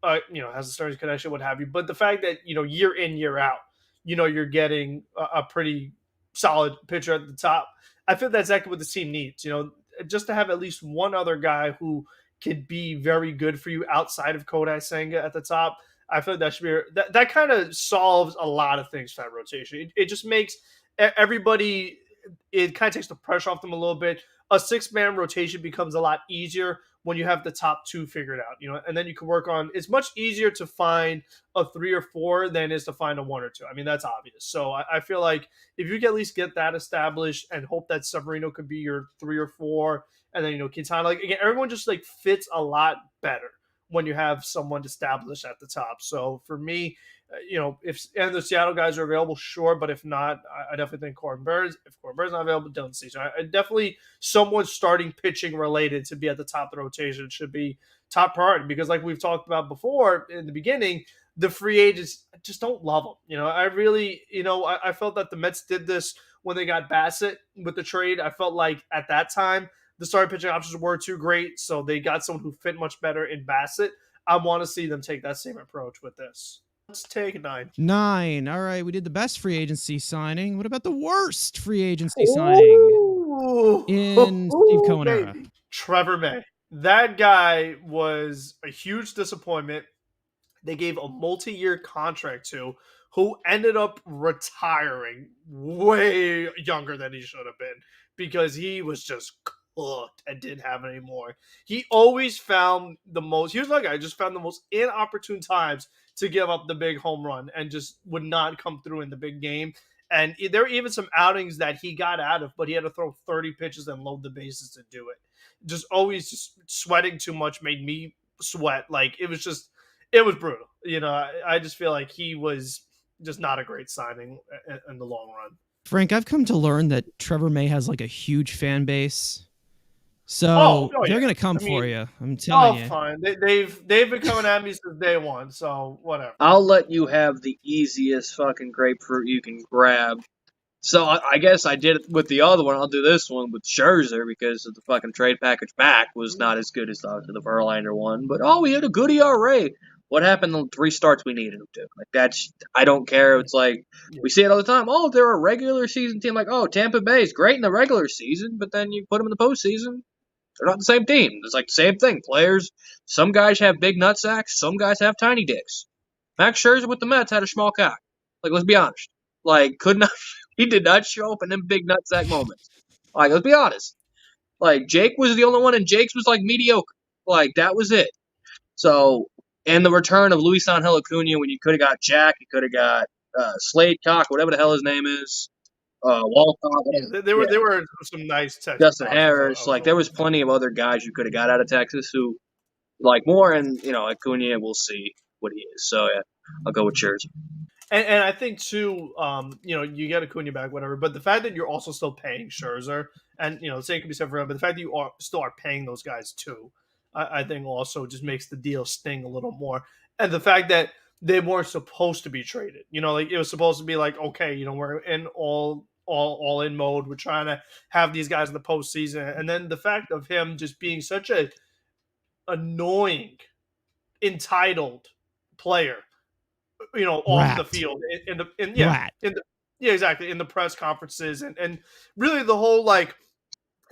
has a starting connection, what have you. But the fact that, year in, year out, you're getting a pretty solid pitcher at the top, I feel that's exactly what the team needs. Just to have at least one other guy who could be very good for you outside of Kodai Senga at the top. I feel that should be that kind of solves a lot of things for that rotation. It just makes everybody, it kind of takes the pressure off them a little bit. A 6-man rotation becomes a lot easier when you have the top 2 figured out, and then you can work on. It's much easier to find a 3 or 4 than it is to find a 1 or 2. I mean, that's obvious. So I feel like if you can at least get that established and hope that Severino could be your 3 or 4, and then Quintana, like again, everyone just like fits a lot better when you have someone established at the top. So for me, if the Seattle guys are available, sure. But if not, I definitely think Corbin Burns. If Corbin Burns is not available, don't see. So I definitely someone starting pitching related to be at the top of the rotation should be top priority because like we've talked about before in the beginning, the free agents just don't love them. I really, I felt that the Mets did this when they got Bassett with the trade. I felt like at that time, the starting pitching options were too great, so they got someone who fit much better in Bassett. I want to see them take that same approach with this. Let's take 9. 9. All right, we did the best free agency signing. What about the worst free agency signing in Steve Cohen era? Trevor May. That guy was a huge disappointment. They gave a multi-year contract to, who ended up retiring way younger than he should have been because he was just cooked and didn't have any more. He always found here's that guy, just found the most inopportune times to give up the big home run and just would not come through in the big game. And there were even some outings that he got out of, but he had to throw 30 pitches and load the bases to do it. Just always just sweating too much made me sweat. Like it was brutal. I just feel like he was just not a great signing in the long run. Frank, I've come to learn that Trevor May has like a huge fan base. So they're going to come for you. I'm telling you. Fine. They've been coming at me since day one, so whatever. I'll let you have the easiest fucking grapefruit you can grab. So I guess I did it with the other one. I'll do this one with Scherzer because of the fucking trade package back was not as good as the Verlander one. But, we had a good ERA. What happened in the 3 starts we needed him to? Like, that's, I don't care. It's like, we see it all the time. They're a regular season team. Like, Tampa Bay's great in the regular season, but then you put them in the postseason. They're not the same team. It's like the same thing. Players, some guys have big nut sacks, some guys have tiny dicks. Max Scherzer with the Mets had a small cock. Like, let's be honest. Like, he did not show up in them big nutsack moments. Like, let's be honest. Like, Jake was the only one, and Jake's was, like, mediocre. Like, that was it. So, and the return of Luis Angel Acuna when you could have got Jack, you could have got Slade Cock, whatever the hell his name is, Walcott. Yeah, there were some nice Texas Justin options. Harris. Like, there was plenty of other guys you could have got out of Texas who like more, and, Acuna, we'll see what he is. So, yeah, I'll go with Scherzer. And I think too, you get Acuna back, whatever. But the fact that you're also still paying Scherzer, and the same can be said for him, but the fact that you still are paying those guys too, I think also just makes the deal sting a little more. And the fact that they weren't supposed to be traded, like it was supposed to be like, okay, we're in all in mode. We're trying to have these guys in the postseason, and then the fact of him just being such a annoying, entitled player. Off the field in the press conferences and really the whole like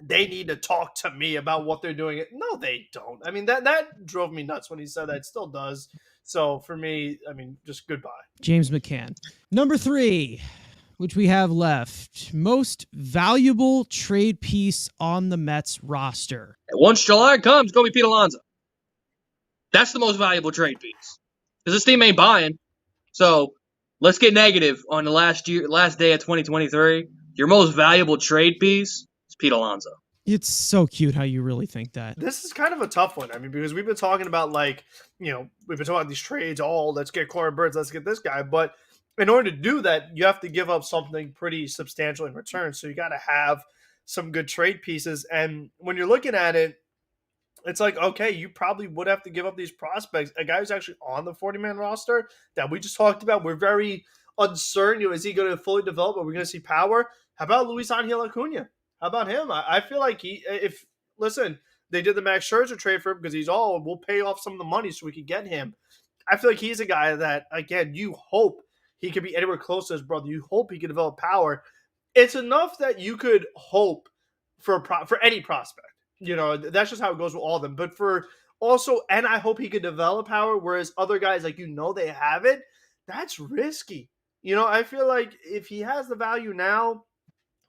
they need to talk to me about what they're doing. No, they don't. I mean that drove me nuts when he said that. It still does. So for me, I mean, just goodbye. James McCann. Number 3, which we have left, most valuable trade piece on the Mets roster. Once July comes, go be Pete Alonso. That's the most valuable trade piece because this team ain't buying. So let's get negative on the last day of 2023. Your most valuable trade piece is Pete Alonso. It's so cute how you really think that. This is kind of a tough one. I mean, because we've been talking about we've been talking about these trades. Oh, let's get Corbin Burns, let's get this guy. But in order to do that, you have to give up something pretty substantial in return. So you got to have some good trade pieces. And when you're looking at it, it's like, okay, you probably would have to give up these prospects. A guy who's actually on the 40-man roster that we just talked about, we're very uncertain. Is he going to fully develop? Are we going to see power? How about Luis Angel Acuna? How about him? I feel like they did the Max Scherzer trade for him because we'll pay off some of the money so we can get him. I feel like he's a guy that, again, you hope he could be anywhere close to his brother. You hope he can develop power. It's enough that you could hope for any prospect. That's just how it goes with all of them. But and I hope he could develop power, whereas other guys, like, they have it. That's risky. I feel like if he has the value now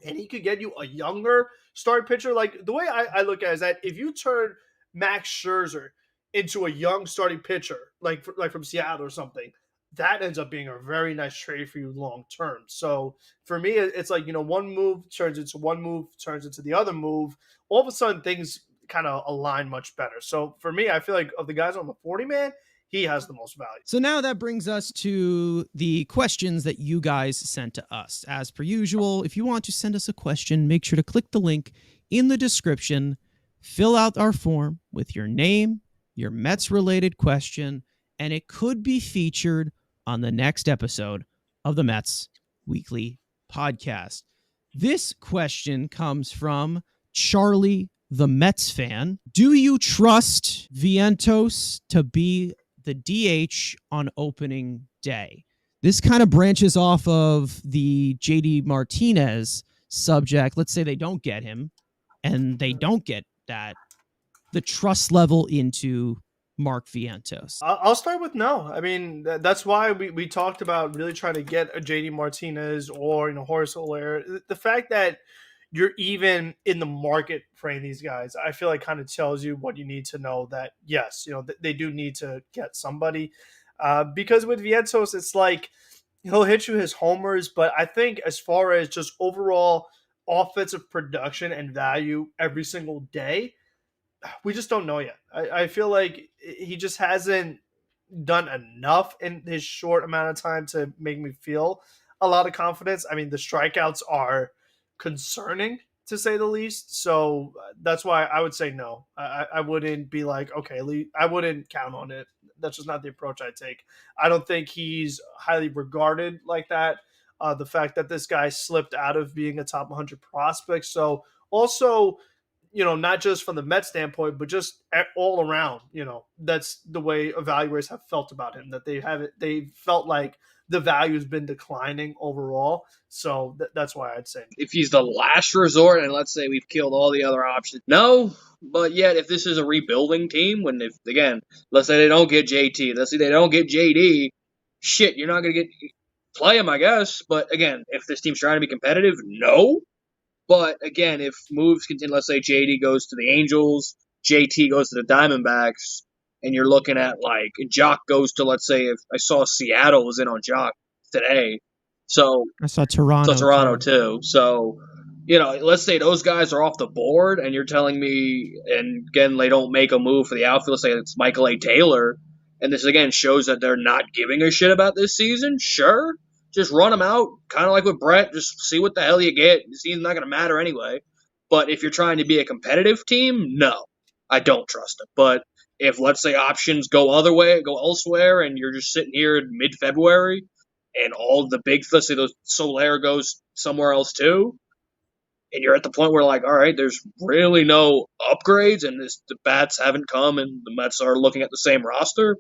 and he could get you a younger start pitcher, like the way I look at it is that if you turn Max Scherzer into a young starting pitcher, like from Seattle or something, that ends up being a very nice trade for you long term. So for me, it's like, one move turns into the other move. All of a sudden, things kind of align much better. So for me, I feel like of the guys on the 40-man, he has the most value. So now that brings us to the questions that you guys sent to us. As per usual, if you want to send us a question, make sure to click the link in the description, fill out our form with your name, your Mets-related question, and it could be featured on the next episode of the Mets Weekly Podcast. This question comes from Charlie, the Mets fan. Do you trust Vientos to be the DH on opening day? This kind of branches off of the JD Martinez subject. Let's say they don't get him and they don't get the trust level into Mark Vientos. I'll start with no. I mean, that's why we talked about really trying to get a JD Martinez or Horace Hilaire. The fact that you're even in the market for any of these guys, I feel like kind of tells you what you need to know, that yes, they do need to get somebody. Because with Vientos, it's like he'll hit you his homers, but I think as far as just overall offensive production and value every single day, we just don't know yet. I feel like he just hasn't done enough in his short amount of time to make me feel a lot of confidence. I mean, the strikeouts are concerning, to say the least. So that's why I would say no. I wouldn't be like, okay, I wouldn't count on it. That's just not the approach I take. I don't think he's highly regarded like that. The fact that this guy slipped out of being a top 100 prospect. So also, not just from the Mets standpoint, but just all around, that's the way evaluators have felt about him, that they felt like the value has been declining overall. So that's why I'd say no. If he's the last resort, and let's say we've killed all the other options, no. But yet, if this is a rebuilding team, let's say they don't get JT, let's say they don't get JD, shit, you're not going to get play him, I guess. But again, if this team's trying to be competitive, no. But again, if moves continue, let's say JD goes to the Angels, JT goes to the Diamondbacks, and you're looking at like Jock goes to, let's say, if I saw Seattle was in on Jock today, so I saw Toronto too. So, let's say those guys are off the board, and you're telling me, and again, they don't make a move for the outfield. Let's say it's Michael A. Taylor, and this again shows that they're not giving a shit about this season. Sure, just run them out, kind of like with Brett. Just see what the hell you get. The season's not going to matter anyway. But if you're trying to be a competitive team, no, I don't trust them. But if, let's say, options go elsewhere, and you're just sitting here in mid-February, and all the big, let's say, those Soler goes somewhere else too, and you're at the point where, like, all right, there's really no upgrades, and the bats haven't come, and the Mets are looking at the same roster,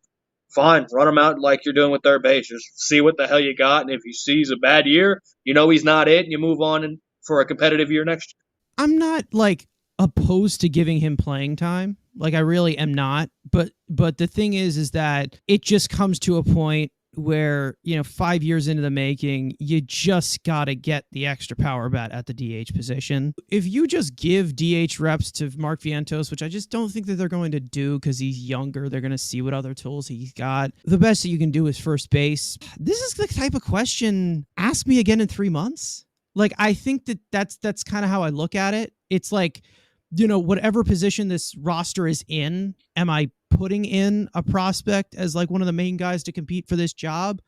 fine, run him out like you're doing with third base. Just see what the hell you got, and if he sees a bad year, he's not it, and you move on for a competitive year next year. I'm not, like, opposed to giving him playing time. Like, I really am not. But the thing is that it just comes to a point where, 5 years into the making, you just got to get the extra power bat at the DH position. If you just give DH reps to Mark Vientos, which I just don't think that they're going to do because he's younger, they're going to see what other tools he's got. The best that you can do is first base. This is the type of question, ask me again in 3 months. Like, I think that's kind of how I look at it. It's like, whatever position this roster is in, am I putting in a prospect as like one of the main guys to compete for this job?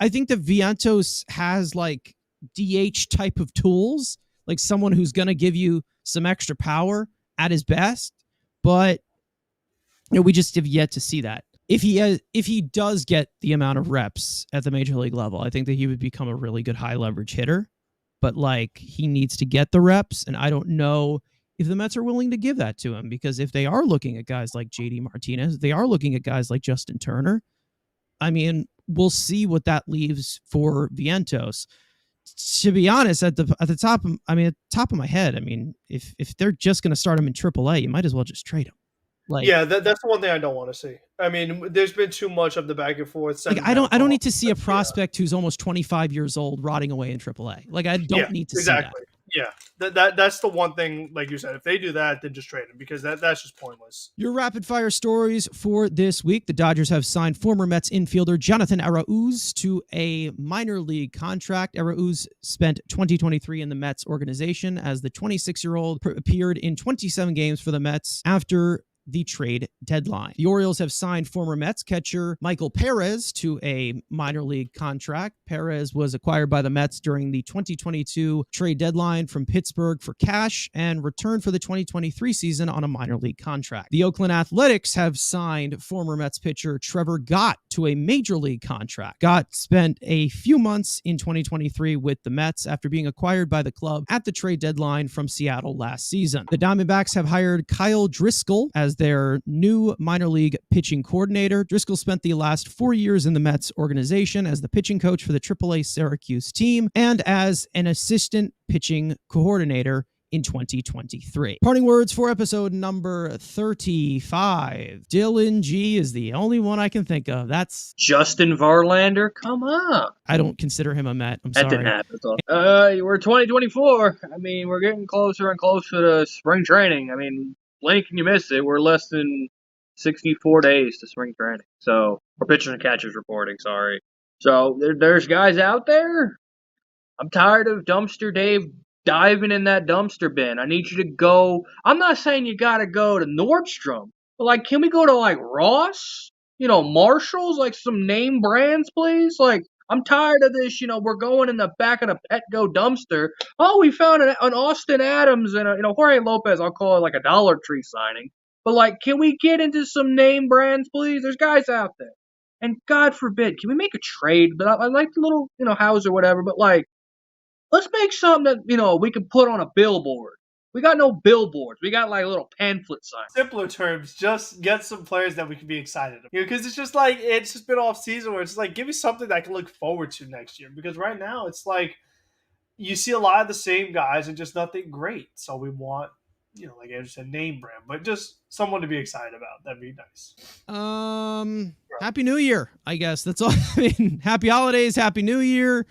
I think that Vientos has like DH type of tools, like someone who's going to give you some extra power at his best, but we just have yet to see that. If he does get the amount of reps at the major league level, I think that he would become a really good high leverage hitter, but like he needs to get the reps, and I don't know if the Mets are willing to give that to him, because if they are looking at guys like JD Martinez, they are looking at guys like Justin Turner. I mean, we'll see what that leaves for Vientos. To be honest, at the top of my head, I mean, if they're just going to start him in AAA, you might as well just trade him. Like, yeah, that's the one thing I don't want to see. I mean, there's been too much of the back and forth. Like, I don't need to see a prospect who's almost 25 years old rotting away in AAA. Like, I don't need to see that. Yeah, that's the one thing, like you said, if they do that, then just trade him, because that's just pointless. Your rapid fire stories for this week. The Dodgers have signed former Mets infielder Jonathan Arauz to a minor league contract. Arauz spent 2023 in the Mets organization as the 26-year-old appeared in 27 games for the Mets after the trade deadline. The Orioles have signed former Mets catcher Michael Perez to a minor league contract. Perez was acquired by the Mets during the 2022 trade deadline from Pittsburgh for cash and returned for the 2023 season on a minor league contract. The Oakland Athletics have signed former Mets pitcher Trevor Gott to a major league contract. Gott spent a few months in 2023 with the Mets after being acquired by the club at the trade deadline from Seattle last season. The Diamondbacks have hired Kyle Driscoll as their new minor league pitching coordinator. Driscoll spent the last 4 years in the Mets organization as the pitching coach for the AAA Syracuse team and as an assistant pitching coordinator in 2023. Parting words for episode number 35. Dylan G is the only one I can think of. That's Justin Verlander. Come on. I don't consider him a Met. I'm sorry. That didn't happen. We're 2024. I mean, we're getting closer and closer to spring training. I mean, blink and you miss it. We're less than 64 days to spring training. So, or pitchers and catchers reporting, sorry. So, there's guys out there. I'm tired of Dumpster Dave diving in that dumpster bin. I need you to go. I'm not saying you got to go to Nordstrom, but like, can we go to like Ross? Marshalls, like some name brands, please? Like, I'm tired of this, we're going in the back of the Petco dumpster. Oh, we found an Austin Adams and Jorge Lopez, I'll call it like a Dollar Tree signing. But like, can we get into some name brands, please? There's guys out there. And God forbid, can we make a trade? But I like the little, house or whatever, but like, let's make something that, we can put on a billboard. We got no billboards. We got like little pamphlet signs. Simpler terms, just get some players that we can be excited about. Because it's just like, it's just been off season where it's like, give me something that I can look forward to next year. Because right now it's like, you see a lot of the same guys and just nothing great. So we want like I said, name brand, but just someone to be excited about. That'd be nice. Happy New Year, I guess. That's all. I mean, happy holidays, happy New Year.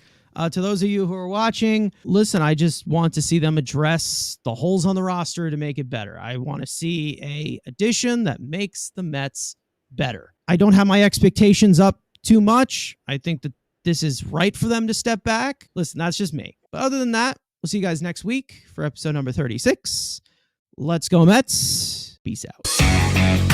To those of you who are watching, listen, I just want to see them address the holes on the roster to make it better. I want to see a addition that makes the Mets better. I don't have my expectations up too much. I think that this is right for them to step back. Listen, that's just me. But other than that, we'll see you guys next week for episode number 36. Let's go Mets. Peace out.